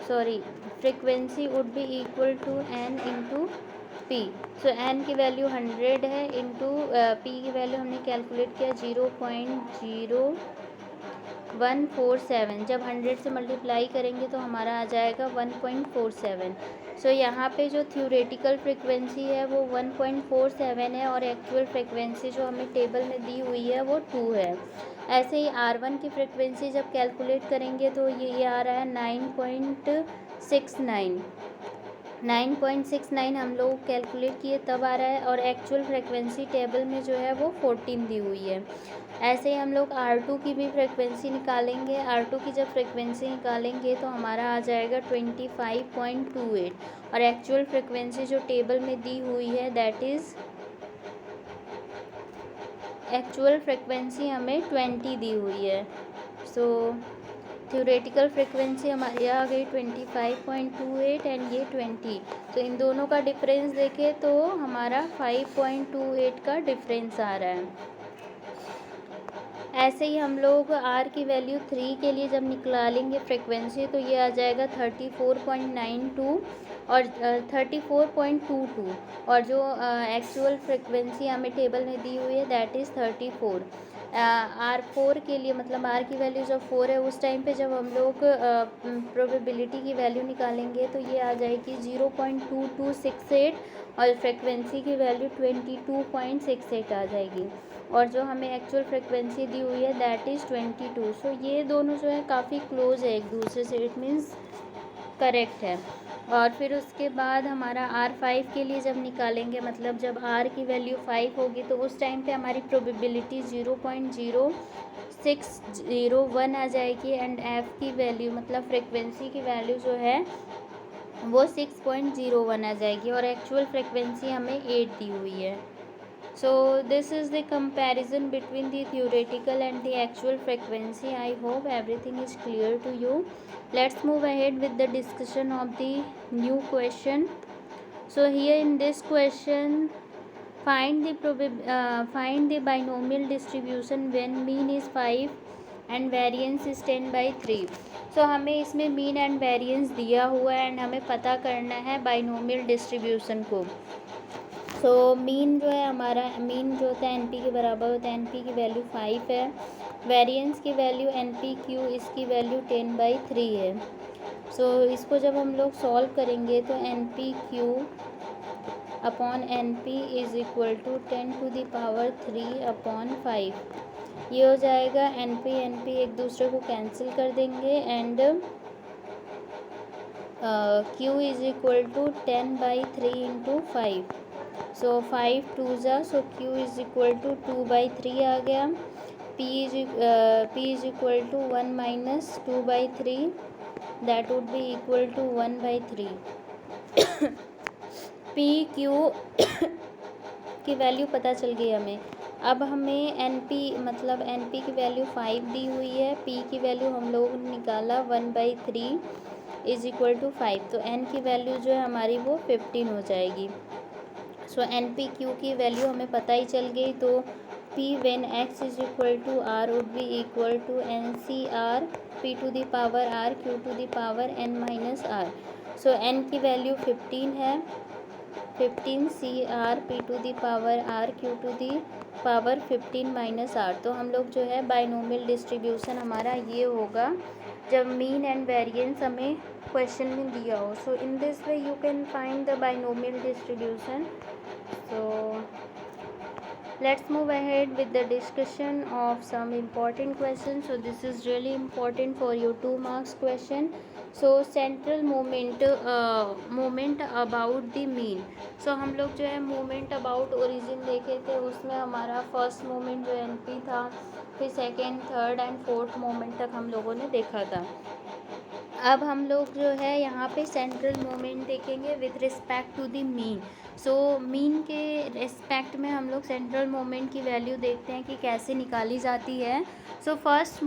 sorry frequency would be equal to n into P. So n की वैल्यू 100 है इंटू p की वैल्यू हमने कैलकुलेट किया 0.0147। जब 100 से मल्टीप्लाई करेंगे तो हमारा आ जाएगा 1.47। सो यहाँ पे जो थ्योरेटिकल फ्रिक्वेंसी है वो 1.47 है और एक्चुअल फ्रिक्वेंसी जो हमें टेबल में दी हुई है वो 2 है। ऐसे ही R1 की फ्रिक्वेंसी जब कैलकुलेट करेंगे तो ये आ रहा है 9.69 हम लोग कैलकुलेट किए तब आ रहा है और एक्चुअल फ्रिक्वेंसी टेबल में जो है वो 14 दी हुई है। ऐसे ही हम लोग R2 की भी फ्रिक्वेंसी निकालेंगे। R2 की जब फ्रिक्वेंसी निकालेंगे तो हमारा आ जाएगा 25.28 और एक्चुअल फ्रिक्वेंसी जो टेबल में दी हुई है दैट इज़ एक्चुअल फ्रिक्वेंसी हमें 20 दी हुई है। सो थ्योरेटिकल फ्रिक्वेंसी हमारी आ गई 25.28 एंड ये 20। तो इन दोनों का डिफरेंस देखें तो हमारा 5.28 का डिफरेंस आ रहा है। ऐसे ही हम लोग R की वैल्यू 3 के लिए जब निकालेंगे फ्रिक्वेंसी तो ये आ जाएगा 34.92 और 34.22 और जो एक्चुअल फ्रिक्वेंसी हमें टेबल में दी हुई है दैट इज़ 34। R4 के लिए मतलब R की वैल्यू जब 4 है उस टाइम पे जब हम लोग प्रोबेबिलिटी की वैल्यू निकालेंगे तो ये आ जाएगी 0.2268 और फ्रिक्वेंसी की वैल्यू 22.68 आ जाएगी और जो हमें एक्चुअल फ्रिक्वेंसी दी हुई है दैट इज़ 22। सो ये दोनों जो है काफ़ी क्लोज है एक दूसरे से, इट मीन्स करेक्ट है। और फिर उसके बाद हमारा R5 के लिए जब निकालेंगे मतलब जब R की वैल्यू 5 होगी तो उस टाइम पे हमारी प्रोबेबिलिटी 0.0601 आ जाएगी एंड F की वैल्यू मतलब फ्रिक्वेंसी की वैल्यू जो है वो 6.01 आ जाएगी और एक्चुअल फ्रिक्वेंसी हमें 8 दी हुई है। So this is the comparison between the theoretical and the actual frequency. I hope everything is clear to you. Let's move ahead with the discussion of the new question. So here in this question, find the binomial distribution when mean is 5 and variance is 10/3. So हमें इसमें mean and variance दिया हुआ है and हमें पता करना है binomial distribution को। सो मीन जो है हमारा मीन जो होता है एन पी के बराबर होता है, एन पी की वैल्यू 5 है, वेरिएंस की वैल्यू एन पी क्यू इसकी वैल्यू 10/3 है। सो इसको जब हम लोग सॉल्व करेंगे तो N P Q upon N P is equal to 10⁵/3/5 ये हो जाएगा। एन पी एक दूसरे को कैंसिल कर देंगे and Q is equal to 10/3 × 5। So 5 2 ज़ा, so Q is equal to 2/3 आ गया। P is equal to 1 - 2/3 that would be equal to 1/3। P Q की वैल्यू पता चल गई हमें। अब हमें NP मतलब NP की वैल्यू 5 दी हुई है, P की वैल्यू हम लोगों ने निकाला 1/3 इज इक्वल टू 5। तो N की वैल्यू जो है हमारी वो 15 हो जाएगी। सो NP Q की वैल्यू हमें पता ही चल गई। तो P when x is equal to R would be equal to NCR P to the power R Q to the power N - R। So N की वैल्यू 15 है, 15 CR P to the power R Q to the power 15 - R। तो हम लोग जो है binomial distribution हमारा ये होगा जब मीन एंड वेरिएंस हमें क्वेश्चन में दिया हो। So in this way you can find the binomial distribution. So let's move ahead with the discussion of some important questions. So this is really important for your 2 marks question. So central moment about the mean. So हम लोग जो है moment about origin देखे थे, उसमें हमारा first moment जो NP था, फिर second third and fourth moment तक हम लोगों ने देखा था। अब हम लोग जो है यहाँ पे सेंट्रल मोमेंट देखेंगे with respect to the mean. So mean के रिस्पेक्ट में हम लोग सेंट्रल मोमेंट की वैल्यू देखते हैं कि कैसे निकाली जाती है। So first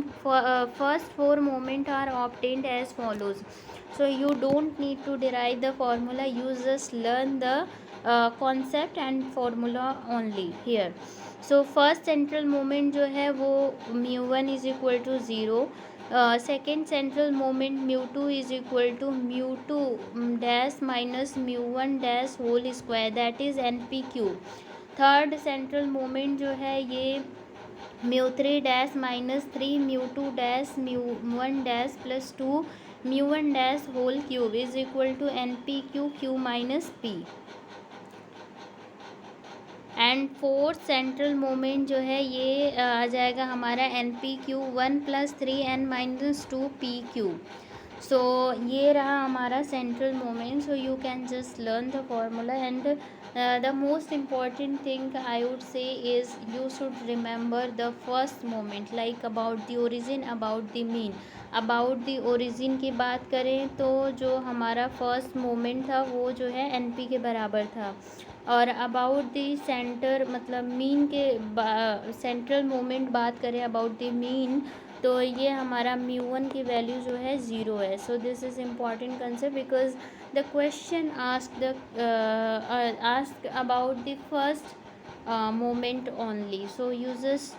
4 moment are obtained as follows. So you don't need to derive the formula, you just learn the concept and formula only here. So first central moment जो है वो μ1 is equal to 0। Second central moment μ2 is equal to μ2 dash minus μ1 dash whole square that is NP cube. Third central moment जो है ये μ3 dash -3 μ2 dash μ1 dash plus 2 μ1 dash whole cube is equal to NP q minus P। And fourth central moment जो है ये आ जाएगा हमारा NP q 1 + 3n - 2 P cube. So ये रहा हमारा central moment. So you can just learn the formula and the most important thing I would say is you should remember the first moment like about the origin, about the mean. About the origin की बात करें तो जो हमारा first moment था वो जो है NP के बराबर था, और अबाउट द सेंटर मतलब मीन के सेंट्रल मोमेंट बात करें अबाउट द मीन तो ये हमारा μ1 की वैल्यू जो है 0 है। सो this is important concept because the question ask about the first moment only. So you just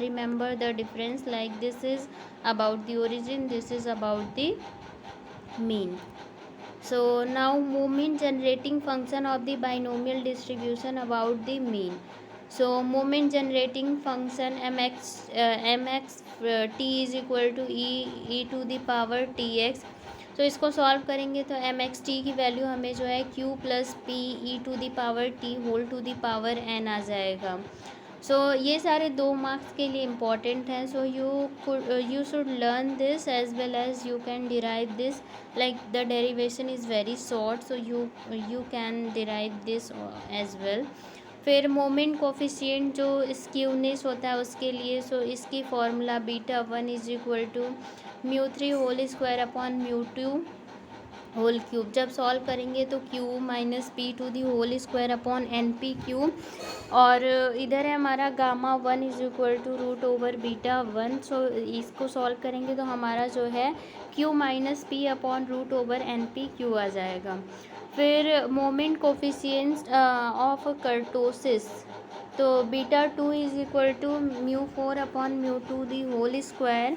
remember the difference like this is about the origin, this is about the mean. So now moment generating function of the binomial distribution about the mean. So moment generating function mx t is equal to e to the power tx। तो इसको solve करेंगे तो mx t की value हमें जो है q + p e to the power t whole to the power n आ जाएगा। सो ये सारे 2 मार्क्स के लिए इम्पॉर्टेंट हैं। So you should learn this as well as you can derive this like the derivation is very short, so you can derive this as well. फिर moment coefficient जो skewness होता है उसके लिए, सो इसकी फार्मूला β1 is equal to μ3 whole square upon μ2 whole cube. जब सॉल्व करेंगे तो q minus p to the whole square upon NP cube, और इधर है हमारा γ1 इज इक्वल टू √β1। सो इसको सॉल्व करेंगे तो हमारा जो है q minus p upon √NP q आ जाएगा। फिर मोमेंट कोफिशिएंट्स ऑफ कर्टोसिस, तो β2 is equal to μ4 upon μ2 the whole square,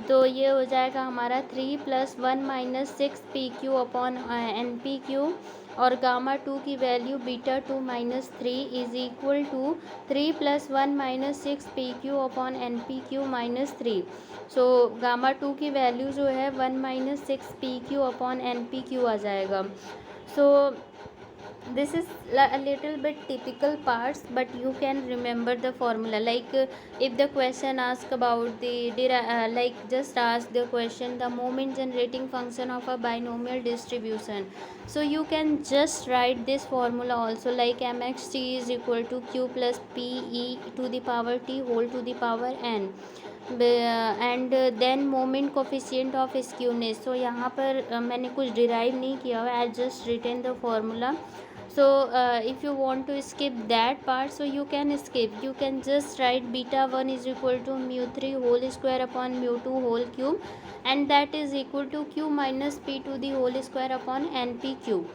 तो ये हो जाएगा हमारा 3 + 1 - 6 PQ अपॉन NP क्यू और गामा 2 की value beta 2 minus 3 is equal to 3 + 1 minus 6 PQ upon NPQ minus 3। So gamma 2 की वैल्यू जो है 1 माइनस 6 PQ अपॉन NPQ आ जाएगा। So this is a little bit typical parts, but you can remember the formula. Like if the question ask about the like just ask the question the moment generating function of a binomial distribution, so you can just write this formula also, like mxt is equal to q plus p e to the power t whole to the power n and then moment coefficient of skewness. So यहाँ पर मैंने कुछ derive नहीं किया हुआ, I just written the formula. So if you want to skip that part, so you can skip, you can just write beta 1 is equal to mu 3 whole square upon mu 2 whole cube, and that is equal to q minus p to the whole square upon np cube।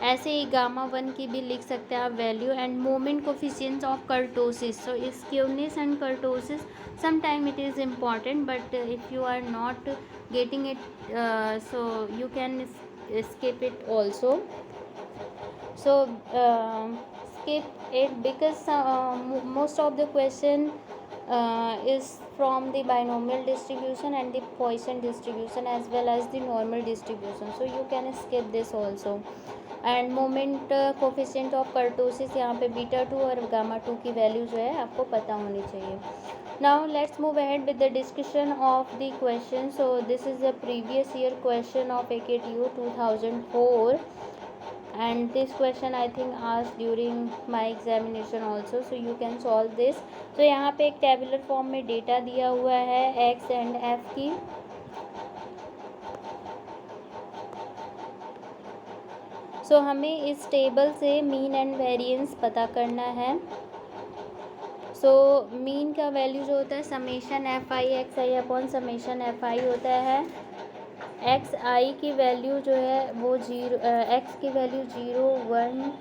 ऐसे ही gamma 1 की भी लिख सकते हैं आप value. End moment coefficients of kurtosis, so skewness and kurtosis sometime it is important, but if you are not getting it, so you can skip it also। So skip it because most of the question is from the binomial distribution and the Poisson distribution as well as the normal distribution, so you can skip this also। End moment coefficient of kurtosis, यहाँ पे beta 2 और gamma 2 की value जो है आपको पता होनी चाहिए। Now let's move ahead with the discussion of the question. So this is the previous year question of AKTU 2004, and this question I think asked during my examination also, so you can solve this। so यहाँ पे एक tabular form में data दिया हुआ है x and f की। सो हमें इस टेबल से मीन एंड वेरिएंस पता करना है। सो मीन का वैल्यू जो होता है summation fi xi upon summation fi होता है। एक्स आई की वैल्यू जो है वो एक्स की वैल्यू 0 1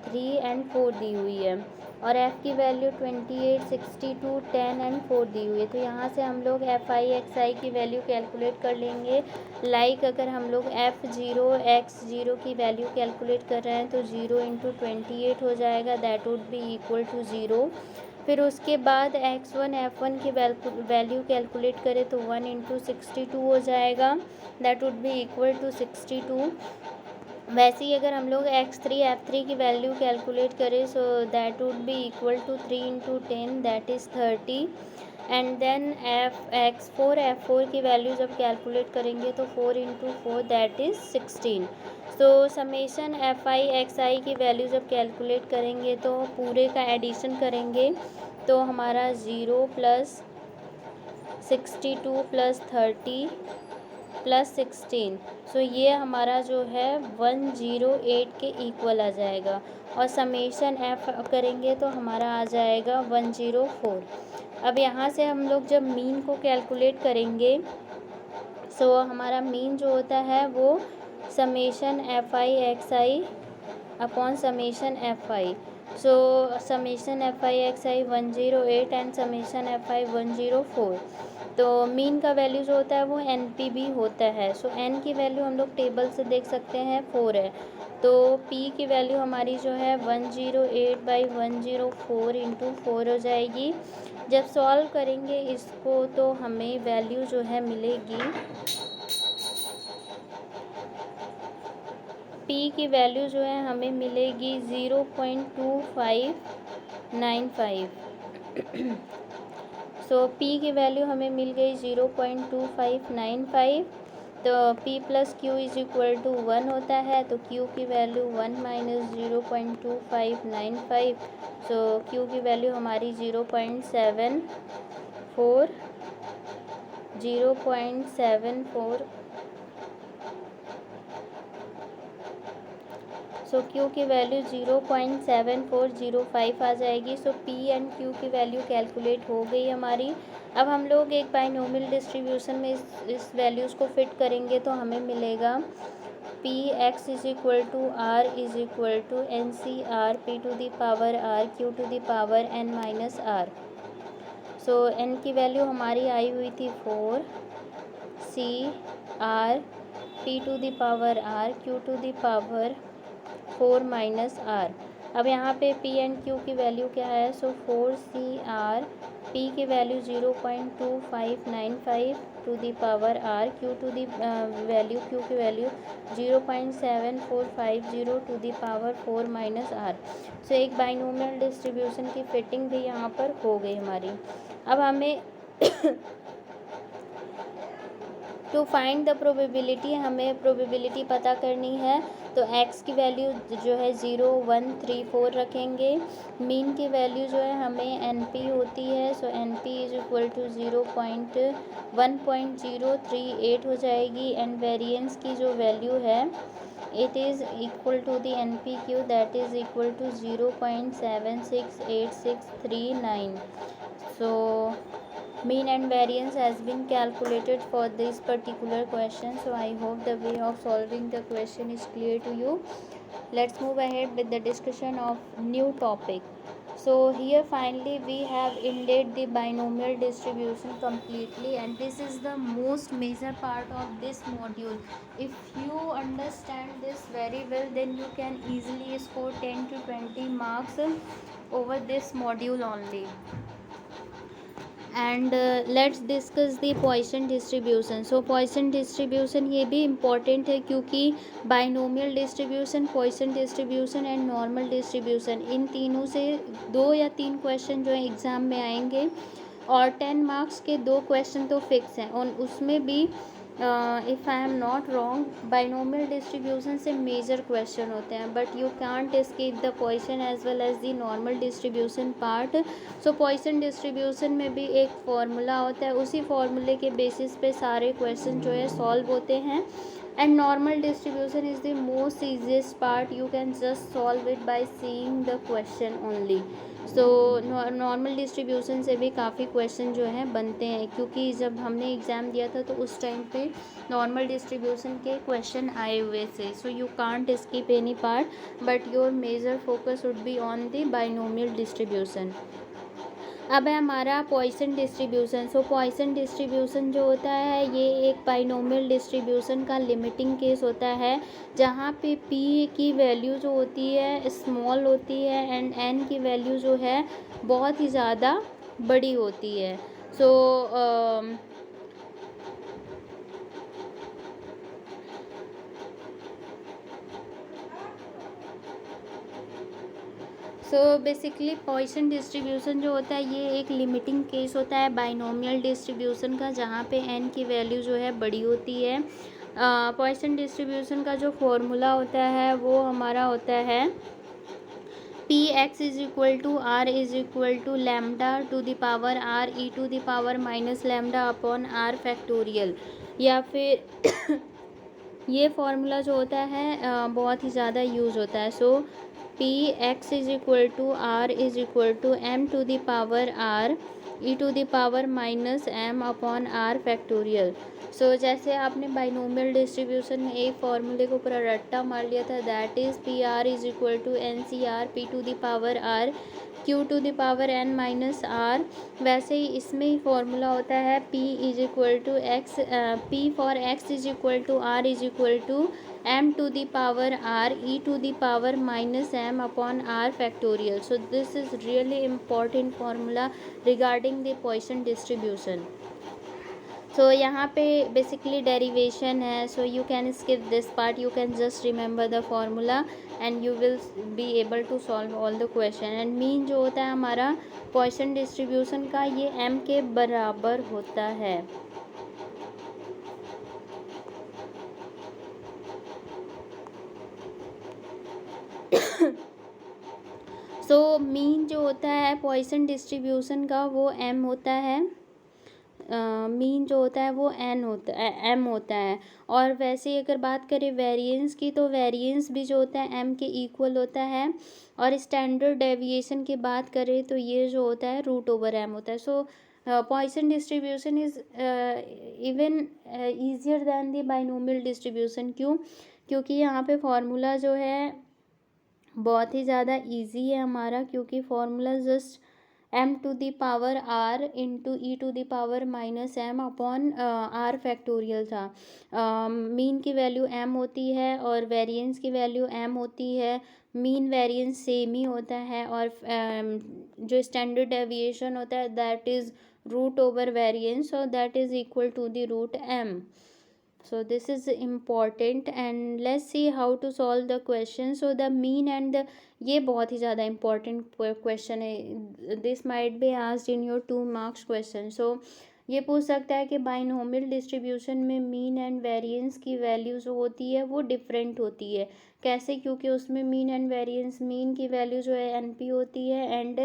3 एंड 4 दी हुई है, और एफ़ की वैल्यू 28 62 10 एंड 4 दी हुई है। तो यहाँ से हम लोग एफ आई एक्स आई की वैल्यू कैलकुलेट कर लेंगे। लाइक अगर हम लोग F0 x0 की वैल्यू कैलकुलेट कर रहे हैं तो 0 इंटू 28 हो जाएगा, that would be equal to 0। फिर उसके बाद x1 f1 की वैल्यू कैलकुलेट करें तो 1 इंटू 62 हो जाएगा, that would be equal to 62। वैसे ही अगर हम लोग x3 f3 की वैल्यू कैलकुलेट करें so that would be equal to 3 into 10 that is 30। And then x4 f4 की वैल्यू जब कैलकुलेट करेंगे तो 4 इंटू 4 दैट इज़ 16। तो समेशन एफ आई एक्स आई की वैल्यू जब कैलकुलेट करेंगे तो पूरे का एडिशन करेंगे तो हमारा 0 प्लस 62 प्लस 30 प्लस 16, सो ये हमारा जो है 108 के इक्वल आ जाएगा। और समेशन एफ करेंगे तो हमारा आ जाएगा 104। अब यहाँ से हम लोग जब मीन को कैलकुलेट करेंगे सो हमारा मीन जो होता है वो summation F I x I upon summation F I. So summation F I x I 108 and summation F I 104। तो मीन का वैल्यू जो होता है वो NPB होता है। सो n की वैल्यू हम लोग टेबल से देख सकते हैं 4 है, तो p की वैल्यू हमारी जो है 108/104 इंटू 4 हो जाएगी। जब सॉल्व करेंगे इसको तो हमें वैल्यू जो है मिलेगी, p की वैल्यू जो है हमें मिलेगी 0.2595। सो p की वैल्यू हमें मिल गई 0.2595। तो p plus Q is equal to 1 होता है, तो q की वैल्यू 1 माइनस 0.2595। सो q की वैल्यू हमारी 0.74 सो Q की वैल्यू 0.7405 आ जाएगी। सो P एंड Q की वैल्यू कैलकुलेट हो गई हमारी। अब हम लोग एक बाइनोमियल डिस्ट्रीब्यूशन में इस वैल्यूज़ को फिट करेंगे तो हमें मिलेगा P x is equal to are is equal to N C R P to the power are Q to the power N minus are. So N की वैल्यू हमारी आई हुई थी 4 C R P to the power are Q to the power 4 minus R. अब यहाँ पे P and Q की value क्या है, सो 4 CR, पी की value 0.2595 to the power are, Q to the value, q की value 0.7450 to the power 4 minus are. So एक binomial distribution की फिटिंग भी यहाँ पर हो गई हमारी। अब हमें टू फाइंड द प्रोबेबिलिटी, हमें प्रोबेबिलिटी पता करनी है, तो x की वैल्यू जो है 0, 1, 3, 4 रखेंगे। मीन की वैल्यू जो है हमें NP होती है, so NP is equal to 1.038 हो जाएगी। एंड वेरिएंस की जो वैल्यू है it is equal to the NPQ, that is equal to 0.768639। So mean and variance has been calculated for this particular question. So I hope the way of solving the question is clear to you. Let's move ahead with the discussion of new topic. So here finally we have ended the binomial distribution completely, and this is the most major part of this module. If you understand this very well, then you can easily score 10 to 20 marks over this module only. And let's discuss the Poisson distribution. So Poisson distribution ये भी important है, क्योंकि binomial distribution, Poisson distribution and normal distribution, इन तीनों से 2 या 3 question जो है एग्ज़ाम में आएंगे, और 10 मार्क्स के 2 क्वेश्चन तो फिक्स हैं। और उसमें भी if I am not wrong, binomial distribution से मेजर क्वेश्चन होते हैं, but you can't escape the Poisson as well as the normal distribution part. So Poisson distribution में भी एक फार्मूला होता है, उसी फार्मूले के बेसिस पे सारे क्वेश्चन जो है सॉल्व होते हैं। And normal distribution is the most easiest part, you can just solve it by seeing the question only. So normal distribution से भी काफ़ी क्वेश्चन जो हैं बनते हैं, क्योंकि जब हमने एग्ज़ाम दिया था तो उस टाइम पे नॉर्मल डिस्ट्रीब्यूशन के क्वेश्चन आए हुए थे। So you can't skip any part, but your major focus would be on the binomial distribution. अब है हमारा Poisson distribution. So Poisson distribution जो होता है ये एक बाइनोमियल डिस्ट्रीब्यूशन का लिमिटिंग केस होता है, जहाँ पे p की वैल्यू जो होती है स्मॉल होती है एंड n की वैल्यू जो है बहुत ही ज़्यादा बड़ी होती है। सो बेसिकली पॉइसन डिस्ट्रीब्यूशन जो होता है ये एक लिमिटिंग केस होता है बाइनोमियल डिस्ट्रीब्यूशन का, जहाँ पे n की वैल्यू जो है बड़ी होती है। पॉइसन डिस्ट्रीब्यूशन का जो फॉर्मूला होता है वो हमारा होता है P x is equal to are is equal to lambda to the power R E to the power minus lambda upon are factorial. या फिर ये फार्मूला जो होता है बहुत ही ज़्यादा यूज़ होता है। So p x is equal to are is equal to M to the power R E to the power minus M upon are factorial. So जैसे आपने बाइनोमियल डिस्ट्रीब्यूशन में एक फार्मूले को पूरा रट्टा मार लिया था, that is P R is equal to N C R P to the power are Q to the power N minus R, वैसे ही इसमें ही फार्मूला होता है P is equal to X, P for X is equal to are is equal to m to the power r e to the power minus m upon r factorial. So this is really important formula regarding the Poisson distribution. So यहाँ पे basically derivation है, so you can skip this part, you can just remember the formula and you will be able to solve all the question. And mean जो होता है हमारा Poisson distribution का ये m के बराबर होता है। सो मीन जो होता है पॉइसन डिस्ट्रीब्यूशन का वो m होता है, मीन जो होता है वो n होता है, m होता है। और वैसे ही अगर बात करें वेरिएंस की, तो वेरिएंस भी जो होता है m के इक्वल होता है। और स्टैंडर्ड डेविएशन की बात करें तो ये जो होता है √/m होता है। So Poisson distribution is even easier than the binomial distribution. क्यों? क्योंकि यहाँ पे फार्मूला जो है बहुत ही ज़्यादा इजी है हमारा, क्योंकि formula just m to the power r into e to the power minus m upon r factorial था। मीन की वैल्यू m होती है और वेरिएंस की वैल्यू m होती है। मीन वेरिएंस सेम ही होता है और जो स्टैंडर्ड डेविएशन होता है that is root over variance, और that is equal to the root m. So this is important and let's see how to solve the question. So the mean and the, ये बहुत ही ज़्यादा important question है, this might be asked in your 2 marks question. So ये पूछ सकता है कि binomial distribution में मीन एंड वेरिएंस की वैल्यू जो होती है वो डिफरेंट होती है। कैसे? क्योंकि उसमें मीन एंड वेरिएंस, मीन की वैल्यू जो है NP होती है एंड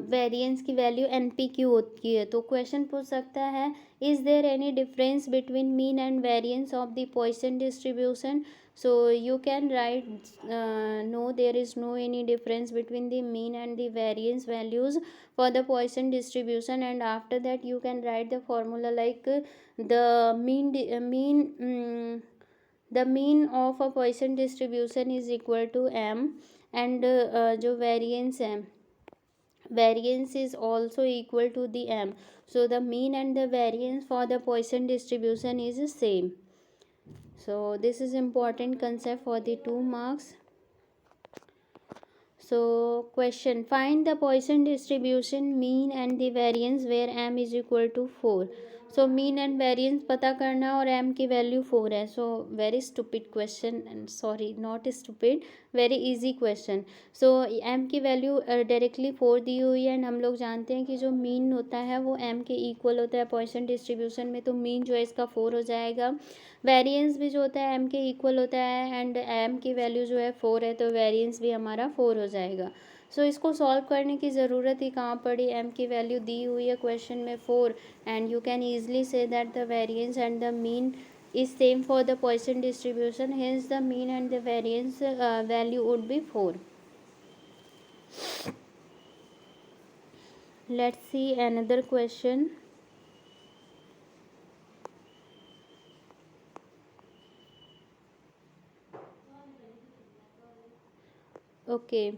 वेरिएंस की वैल्यू NPQ होती है। तो क्वेश्चन पूछ सकता है is there any difference between mean and variance of the Poisson distribution? So you can write no, there is no any difference between the mean and the variance values for the Poisson distribution, and after that you can write the formula like the mean of a Poisson distribution is equal to m, and जो variance is also equal to the m. So the mean and the variance for the Poisson distribution is the same. So this is important concept for the 2 marks. So question, find the Poisson distribution mean and the variance where m is equal to 4. So mean and variance पता करना और m की value 4 है. So very stupid question, and sorry not stupid, very easy question. So m की value directly 4 दी हुई है and हम लोग जानते हैं कि जो मीन होता है वो m के इक्वल होता है पॉइसन डिस्ट्रीब्यूशन में, तो मीन जो है इसका 4 हो जाएगा। वेरिएंस भी जो होता है m के इक्वल होता है एंड m की वैल्यू जो है 4 है, तो वेरिएंस भी हमारा 4 हो जाएगा। सो इसको सॉल्व करने की ज़रूरत ही कहाँ पड़ी, m की वैल्यू दी हुई है क्वेश्चन में 4 and you can easily say that the variance and the mean is same for the Poisson distribution, hence the mean and the variance value would be 4. Let's see another question. Okay,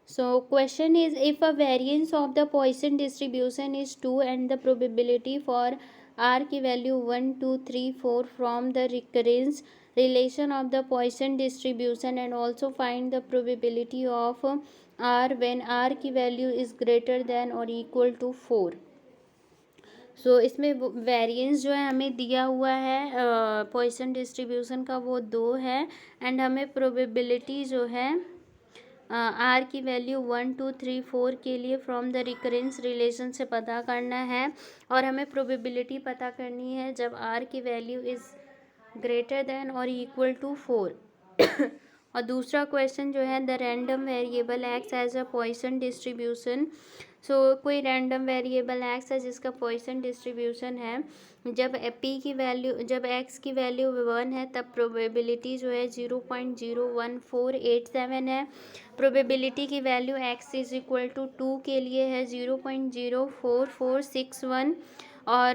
so question is, if a variance of the Poisson distribution is 2 and the probability for r की value 1 2 3 4 from the recurrence relation of the Poisson distribution, and also find the probability of r when r की value is greater than or equal to 4. सो इसमें variance जो है हमें दिया हुआ है Poisson distribution का वो 2 है एंड हमें प्रोबेबिलिटी जो है आर की वैल्यू 1 2 3 4 के लिए फ्रॉम द रिकरेंस रिलेशन से पता करना है, और हमें प्रोबेबिलिटी पता करनी है जब आर की वैल्यू इज़ ग्रेटर देन और इक्वल टू 4। और दूसरा क्वेश्चन जो है, the random variable x as a Poisson distribution. So कोई रैंडम वेरिएबल एक्स है जिसका पॉइसन डिस्ट्रीब्यूशन है, जब जब एक्स की वैल्यू 1 है तब प्रोबेबिलिटी जो है 0.01487 है। प्रोबेबिलिटी की value X is equal to 2 के लिए है 0.04461, और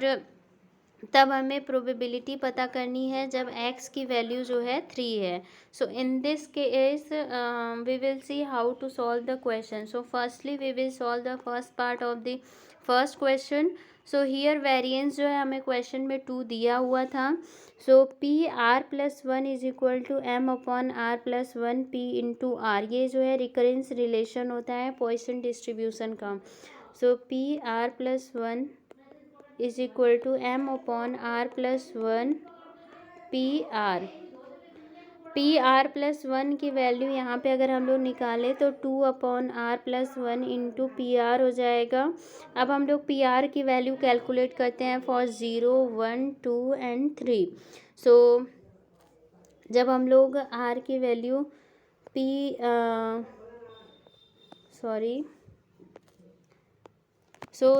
तब हमें प्रोबेबिलिटी पता करनी है जब x की वैल्यू जो है 3 है। So in this case we will see how to solve the question. So firstly we will solve the first part of the first question. So here variance जो है हमें क्वेश्चन में 2 दिया हुआ था। So P R plus 1 is equal to m upon are plus 1 p into r, ये जो है रिकरेंस रिलेशन होता है पॉइसन डिस्ट्रीब्यूशन का। So P R plus 1 is equal to m upon are plus 1 P R plus 1 की value यहाँ पे अगर हम लोग निकालें तो 2 upon are plus 1 into P R हो जाएगा। अब हम लोग पी आर की वैल्यू कैलकुलेट करते हैं फॉर 0 1 2 एंड 3। सो जब हम लोग आर की वैल्यू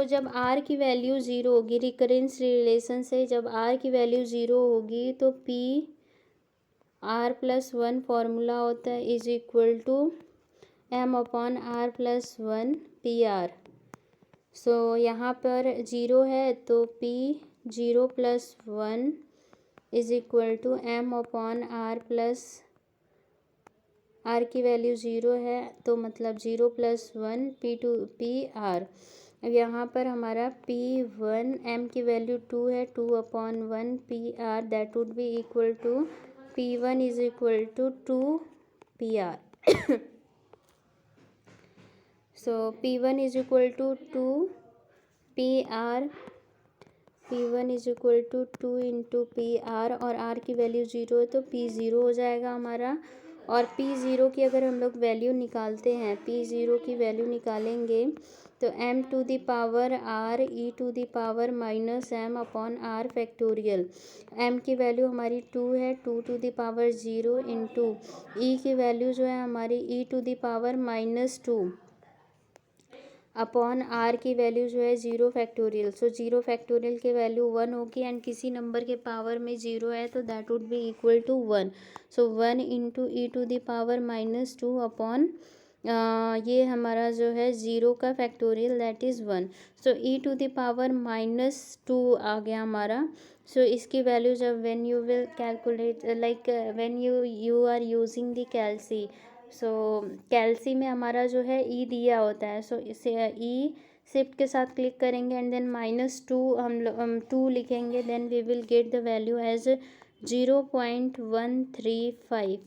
जब r की वैल्यू 0 होगी रिकरेंस रिलेशन से, जब r की वैल्यू 0 होगी तो p r प्लस 1 फार्मूला होता है is equal to m upon are plus 1 P r. So यहाँ पर 0 है तो p 0 plus 1 is equal to m upon are plus r की वैल्यू 0 है, तो मतलब 0 + 1 पी आर। अब यहाँ पर हमारा P1 m की वैल्यू 2 है, 2/1 P R, that would be equal to P1 is equal to 2 PR. So P1 is equal to 2 PR, P1 is equal to 2 into PR, और R की वैल्यू 0 है तो P0 हो जाएगा हमारा। और P0 की अगर हम लोग वैल्यू निकालते हैं, P0 की वैल्यू निकालेंगे तो m to the power r e to the power -m upon r factorial. m की वैल्यू हमारी 2 है, 2 to the power 0 into e की वैल्यू जो है हमारी e to the power -2 upon R की वैल्यू जो है 0 फैक्टोरियल। सो 0 फैक्टोरियल की वैल्यू 1 होगी एंड किसी नंबर के पावर में 0 है तो that would be equal to 1। So 1 into E to the power -2 upon ये हमारा जो है 0 का factorial that is 1। So e to the power -2 आ गया हमारा। सो इसकी वैल्यू जब when you will calculate like when you are using the calci, so calci में हमारा जो है ई दिया होता है, सो इसे ई शिफ्ट के साथ क्लिक करेंगे एंड देन -2 हम 2 लिखेंगे, then we will get the value as 0.135।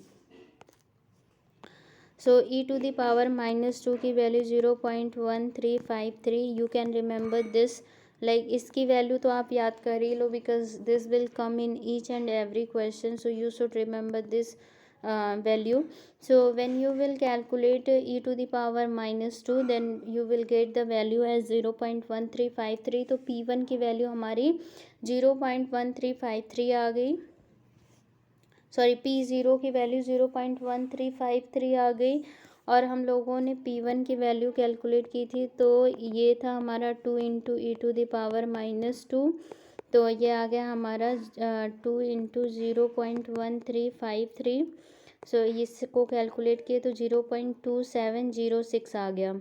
So e to the power -2 की value 0.1353। You can remember this, like इसकी वैल्यू तो आप याद कर ही लो because this will come in each and every question, so you should remember this value. So when you will calculate e to the power -2 then you will get the value as 0.1353। तो P1 की value हमारी 0.1353 आ गई, sorry P0 की value 0.1353 आ गई। और हम लोगों ने P1 की वैल्यू कैलकुलेट की थी, तो ये था हमारा 2 into E to the power -2, तो ये आ गया हमारा 2 इंटू 0.1353। सो इसको कैलकुलेट किए तो 0.2706 आ गया।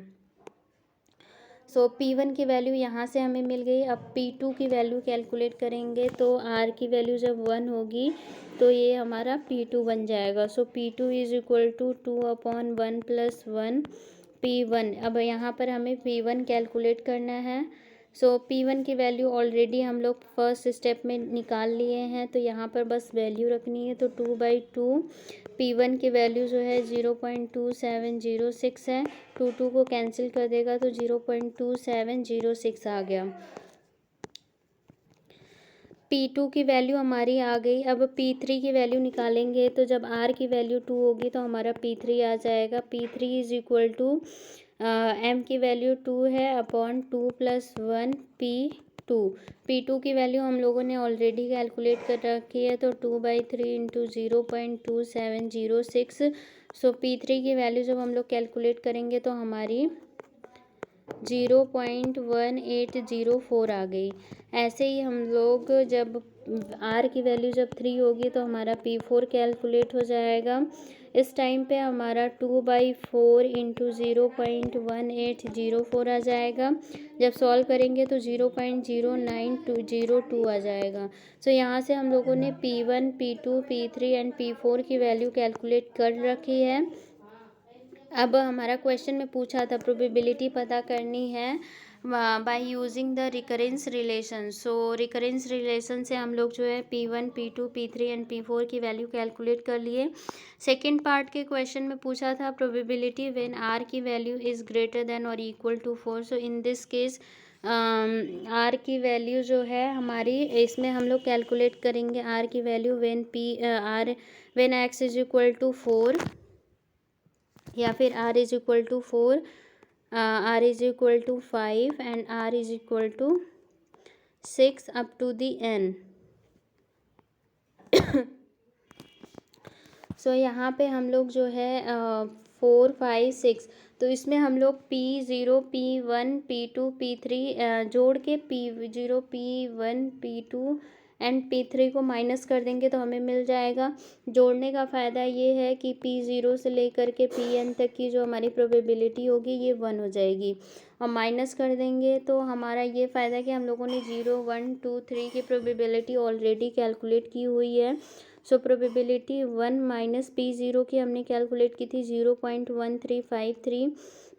सो P1 की वैल्यू यहाँ से हमें मिल गई। अब P2 की वैल्यू कैलकुलेट करेंगे तो R की वैल्यू जब 1 होगी तो ये हमारा P2 बन जाएगा। सो P2 is equal to 2/1 + 1 P1। अब यहाँ पर हमें P1 कैलकुलेट करना है। सो P1 की वैल्यू ऑलरेडी हम लोग फर्स्ट स्टेप में निकाल लिए हैं, तो यहाँ पर बस वैल्यू रखनी है। तो 2/2 P1 की वैल्यू जो है 0.2706 है, 2 को कैंसिल कर देगा तो 0.2706 आ गया। P2 की वैल्यू हमारी आ गई। अब P3 की वैल्यू निकालेंगे तो जब R की वैल्यू 2 होगी तो हमारा P3 आ जाएगा। P3 is equal to m की वैल्यू 2 है अपॉन 2 + 1 P2। P2 की वैल्यू हम लोगों ने ऑलरेडी कैलकुलेट कर रखी है, तो 2/3 इंटू 0.2706। सो P3 की वैल्यू जब हम लोग कैलकुलेट करेंगे तो हमारी 0.1804 आ गई। ऐसे ही हम लोग जब R की वैल्यू जब 3 होगी तो हमारा P4 कैलकुलेट हो जाएगा। इस टाइम पे हमारा 2/4 इंटू 0.1804 आ जाएगा। जब सॉल्व करेंगे तो 0.09202 आ जाएगा। सो यहाँ से हम लोगों ने P1, P2, P3 and P4 की वैल्यू कैलकुलेट कर रखी है। अब हमारा क्वेश्चन में पूछा था प्रोबेबिलिटी पता करनी है by using the recurrence relation. So recurrence relation से हम लोग जो है P1, P2, P3 and P4 की वैल्यू कैलकुलेट कर लिए। सेकेंड पार्ट के क्वेश्चन में पूछा था प्रोबेबिलिटी व्हेन R की वैल्यू इज़ ग्रेटर देन और equal to 4। So in this case R की वैल्यू जो है हमारी, इसमें हम लोग कैलकुलेट करेंगे R की value when X is equal to 4 या फिर R is equal to 4, R is equal to 5 and R is equal to 6 up to the n। So यहाँ पे हम लोग जो है 4, 5, 6, तो इसमें हम लोग P0, P1, P2, P3 जोड़ के P0, P1, P2 and P3 को माइनस कर देंगे तो हमें मिल जाएगा। जोड़ने का फ़ायदा ये है कि P0 से लेकर के Pn तक की जो हमारी प्रोबेबिलिटी होगी ये 1 हो जाएगी, और माइनस कर देंगे तो हमारा ये फ़ायदा है कि हम लोगों ने 0, 1, 2, 3 की प्रोबेबिलिटी ऑलरेडी कैलकुलेट की हुई है। सो प्रोबेबिलिटी 1 माइनस P0 की हमने कैलकुलेट की थी 0.1353,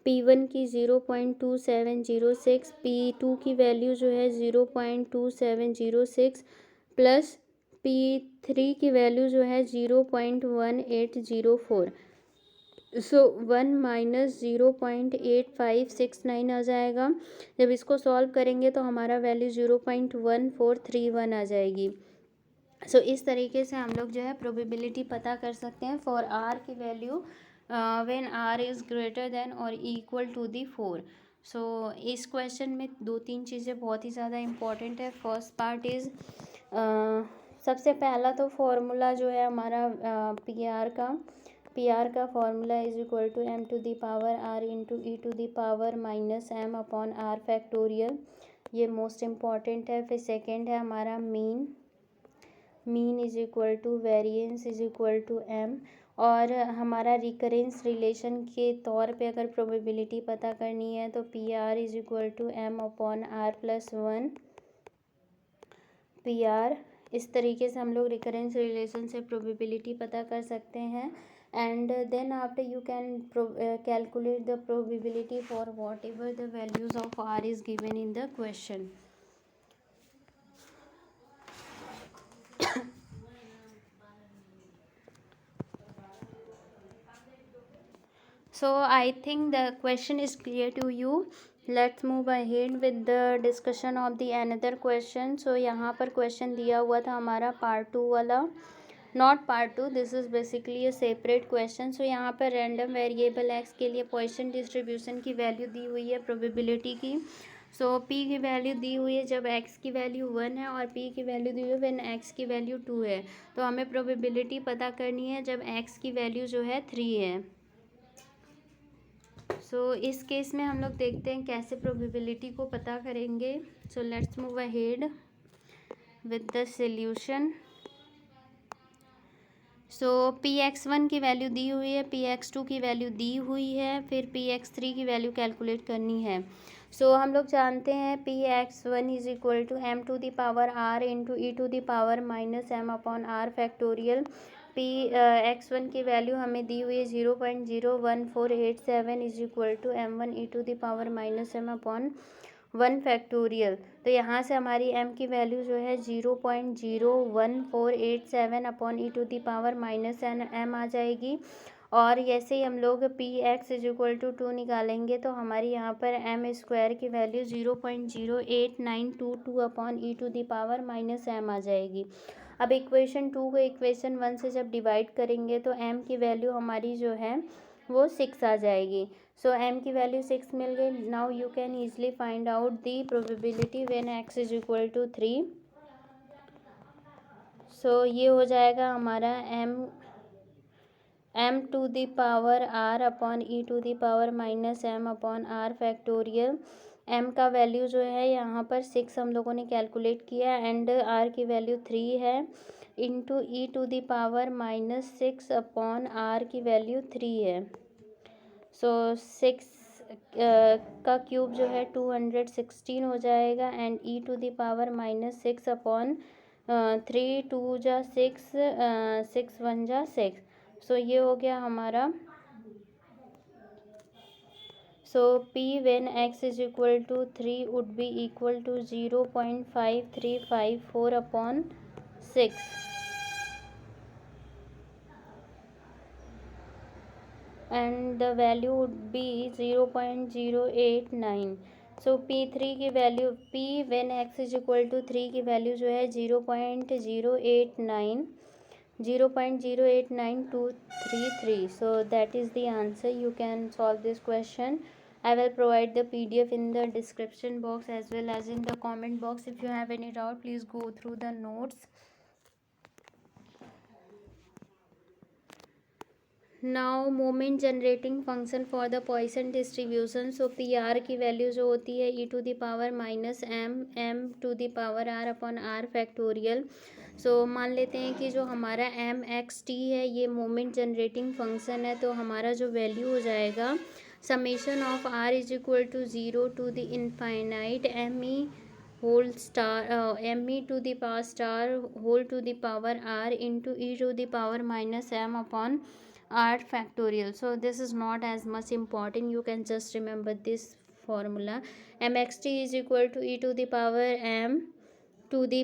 P1 की 0.2706, P2 की वैल्यू जो है 0.2706 प्लस P3 की वैल्यू जो है 0.1804। सो 1 माइनस 0.8569 आ जाएगा। जब इसको सॉल्व करेंगे तो हमारा वैल्यू 0.1431 आ जाएगी। सो इस तरीके से हम लोग जो है प्रोबेबिलिटी पता कर सकते हैं फॉर आर की value when R is greater than और इक्वल टू दी 4। सो इस क्वेश्चन में 2-3 चीज़ें बहुत ही ज़्यादा इम्पॉर्टेंट है। फर्स्ट पार्ट इज़ सबसे पहला तो फॉर्मूला जो है हमारा पी आर का formula is equal to M to the power R into E to the power minus M upon are factorial, ये मोस्ट इम्पॉर्टेंट है। फिर सेकेंड है हमारा mean is equal to variance is equal to M, और हमारा recurrence relation के तौर पे अगर प्रोबेबिलिटी पता करनी है तो P R is equal to M upon are plus 1 P R. इस तरीके से हम लोग रिकरेंस रिलेशन से प्रोबेबिलिटी पता कर सकते हैं। And then after you can calculate the probability for whatever the values of R is given in the question. So I think the question is clear to you. Let's move ahead with the discussion of the another question. So यहाँ पर question दिया हुआ था हमारा part 2 वाला, not part 2, this is basically a separate question. So यहाँ पर random variable x के लिए पॉइसन डिस्ट्रीब्यूशन की वैल्यू दी हुई है प्रोबेबिलिटी की। सो पी की वैल्यू दी हुई है जब एक्स की वैल्यू 1 है और पी की वैल्यू दी हुई है व्हेन एक्स की वैल्यू 2 है। तो हमें प्रोबेबिलिटी पता करनी है जब एक्स की वैल्यू जो है 3 है। सो इस केस में हम लोग देखते हैं कैसे प्रोबेबिलिटी को पता करेंगे। So let's move ahead with the solution. So Px1 की वैल्यू दी हुई है, Px2 की वैल्यू दी हुई है, फिर Px3 की वैल्यू कैलकुलेट करनी है। सो हम लोग जानते हैं Px1 is equal to M to the power R into E to the power minus M upon are factorial. Px1 की वैल्यू हमें दी हुई है 0.01487 is equal to m1 E to the power minus M upon 1 factorial. तो यहाँ से हमारी m की वैल्यू जो है 0.01487 upon E to the power minus m आ जाएगी। और जैसे ही हम लोग Px इज इक्वल टू 2 निकालेंगे तो हमारी यहाँ पर m स्क्वायर की value 0.08922 upon E to the power minus m आ जाएगी। अब इक्वेशन 2 को इक्वेशन 1 से जब डिवाइड करेंगे तो m की वैल्यू हमारी जो है वो 6 आ जाएगी। सो m की वैल्यू 6 मिल गई। Now you can easily find out the probability when x is equal to 3। सो ये हो जाएगा हमारा m to the power r upon E to the power minus m upon r factorial. m का value जो है यहाँ पर 6 हम लोगों ने कैलकुलेट किया एंड r की वैल्यू 3 है into E to the power minus 6 upon r की वैल्यू 3 है। सो 6 का क्यूब जो है 216 हो जाएगा and E to the power minus 6 upon 3 2 जा 6 6 1 जा 6। सो ये हो गया हमारा। सो p when x is equal to 3 would be equal to 0.5354 upon 6 and the value would be 0.089। So p3 की value p when x is equal to 3 की value जो है 0.089233। So that is the answer. You can solve this question. I will provide the PDF in the description box as well as in the comment box. If you have any doubt, please go through the notes. Now moment generating function for the Poisson distribution. So P R की value जो होती है e to the power minus m to the power r upon are factorial. So मान लेते हैं कि जो हमारा एम एक्स टी है ये मोमेंट जनरेटिंग फंक्शन है, तो हमारा जो वैल्यू हो जाएगा summation of R is equal to 0 to the infinite M E whole star me to the power star whole to the power r into e to the power minus m upon r factorial. So this is not as much important, you can just remember this formula. mxt is equal to e to the power m to the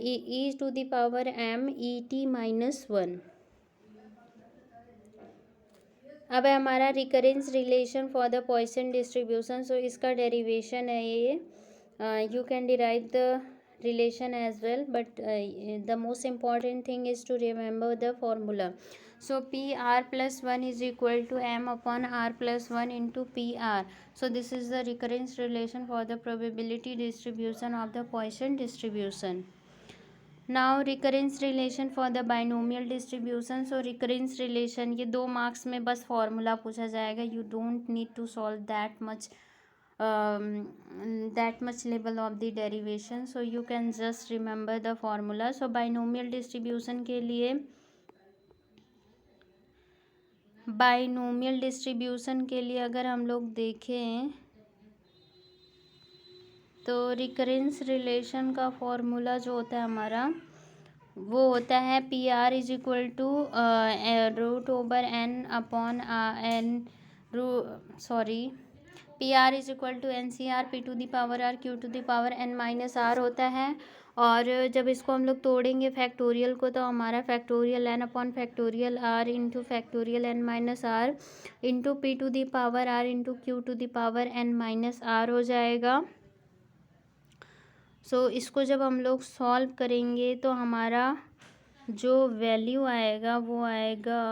e to the power m e t minus 1. अब है हमारा recurrence relation for the Poisson distribution. So इसका derivation है ये. You can derive the relation as well, but the most important thing is to remember the formula. So PR plus 1 is equal to M upon R plus 1 into PR. So this is the recurrence relation for the probability distribution of the Poisson distribution. Now recurrence relation for the binomial distribution. So recurrence relation ये 2 marks में बस formula पूछा जाएगा. You don't need to solve that much level of the derivation, so you can just remember the formula. So binomial distribution के लिए अगर हम लोग देखें तो रिकरेंस रिलेशन का फॉर्मूला जो होता है हमारा वो होता है P R is equal to root over N upon N P R is equal to N C R P to the power are Q to the power N minus R होता है. और जब इसको हम लोग तोड़ेंगे फैक्टोरियल को तो हमारा factorial N upon factorial R into factorial N minus R into P to the power R into Q to the power N minus R हो जाएगा. सो इसको जब हम लोग सॉल्व करेंगे तो हमारा जो वैल्यू आएगा वो आएगा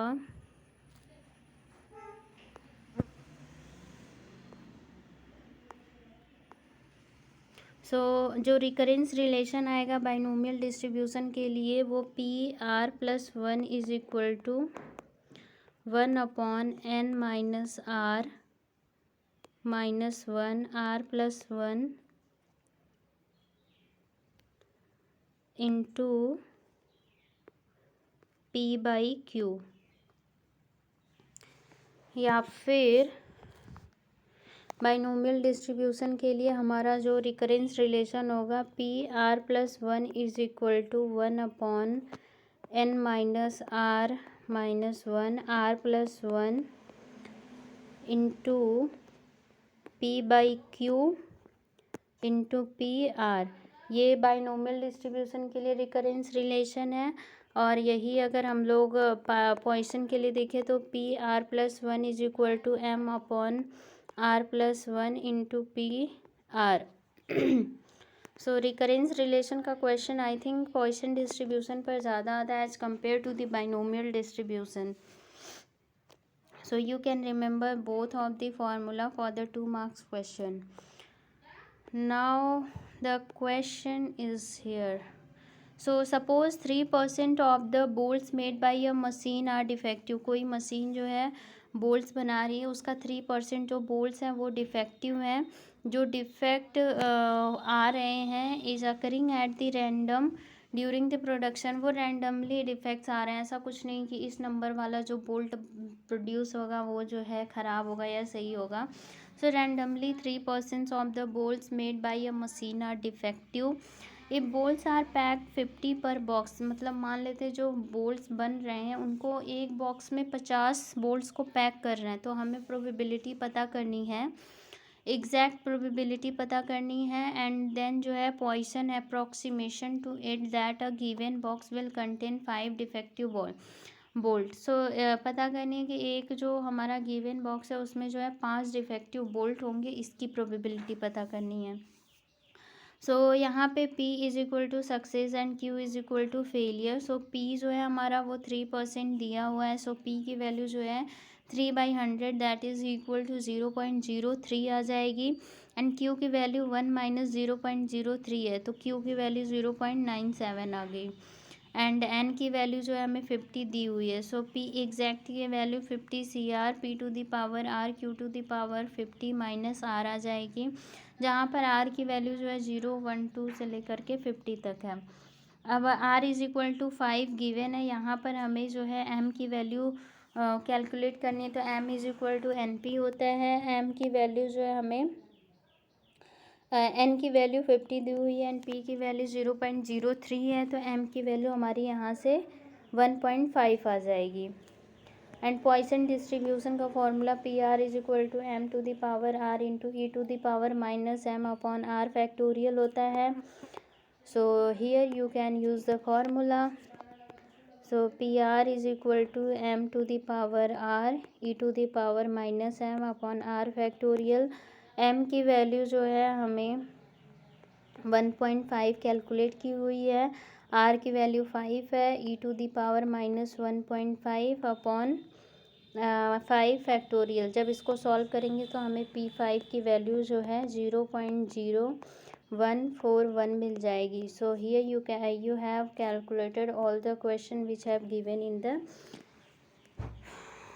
जो रिकरेंस रिलेशन आएगा बाइनोमियल डिस्ट्रीब्यूशन के लिए वो P are plus 1 is equal to 1 upon N minus R minus 1 R plus 1 into P by Q. या फिर बाइनोमियल डिस्ट्रीब्यूशन के लिए हमारा जो रिकरेंस रिलेशन होगा P are plus 1 is equal to 1 upon N minus R minus 1 R plus 1 into P by Q into P R. ये binomial distribution के लिए रिकरेंस रिलेशन है. और यही अगर हम लोग पॉइसन के लिए देखें तो P R plus 1 is equal to M upon are plus 1 into P r. So recurrence relation का question I think Poisson distribution पर ज़्यादा आता है as compare to the binomial distribution. So you can remember both of the formula for the 2 marks question. Now the question is here. So suppose 3% of the bolts made by a machine are defective. कोई machine जो है bolts बना रही है उसका 3% जो bolts हैं वो डिफेक्टिव हैं. जो डिफेक्ट आ रहे हैं is occurring at the random during the production. वो रैंडमली डिफेक्ट्स आ रहे हैं. ऐसा कुछ नहीं कि इस नंबर वाला जो बोल्ट प्रोड्यूस होगा वो जो है ख़राब होगा या सही होगा. So randomly 3% of the bolts made by a machine are defective. ये bolts are pack 50 per box. मतलब मान लेते जो बोल्ट्स बन रहे हैं उनको एक बॉक्स में 50 बोल्ट्स को पैक कर रहे हैं. तो हमें प्रोबेबिलिटी पता करनी है, एग्जैक्ट प्रोबेबिलिटी पता करनी है. एंड देन जो है Poisson approximation to it that a given box will contain 5 defective bolt. So पता करनी है कि एक जो हमारा गिवन बॉक्स है उसमें जो है 5 डिफेक्टिव बोल्ट होंगे. इसकी प्रोबेबिलिटी पता करनी है. सो यहाँ पे P is equal to success and Q is equal to failure. So P जो है हमारा वो 3% दिया हुआ है. सो P की वैल्यू जो है 3/100 दैट इज़ इक्वल टू 0.03 आ जाएगी. एंड Q की वैल्यू 1 माइनस 0.03 है तो Q की वैल्यू 0.97 आ गई. एंड N की वैल्यू जो है हमें 50 दी हुई है. सो P एग्जैक्ट की value 50 CR P to the power R Q to the power 50 minus R आ जाएगी. जहाँ पर R की वैल्यू जो है 0, 1, 2 से लेकर के 50 तक है. अब R is equal to 5 given है. यहाँ पर हमें जो है M की वैल्यू कैलकुलेट करनी है. तो M is equal to NP होता है. M की वैल्यू जो है हमें एन की वैल्यू 50 दी हुई है एंड पी की वैल्यू 0.03 है, तो एम की वैल्यू हमारी यहाँ से 1.5 आ जाएगी। एंड पॉइसन डिस्ट्रीब्यूशन का formula P R is equal to M to the power R into E to the power minus M upon are factorial होता है। So here you can use the formula. So P R is equal to M to the power R E to the power minus M upon are factorial. M की value जो है हमें 1.5 calculate की हुई है, are की value 5 है, e to the power minus 1.5 upon 5 factorial. जब इसको सॉल्व करेंगे तो हमें P5 की वैल्यू जो है 0.0141 मिल जाएगी। सो here you have calculated all the question which have given in the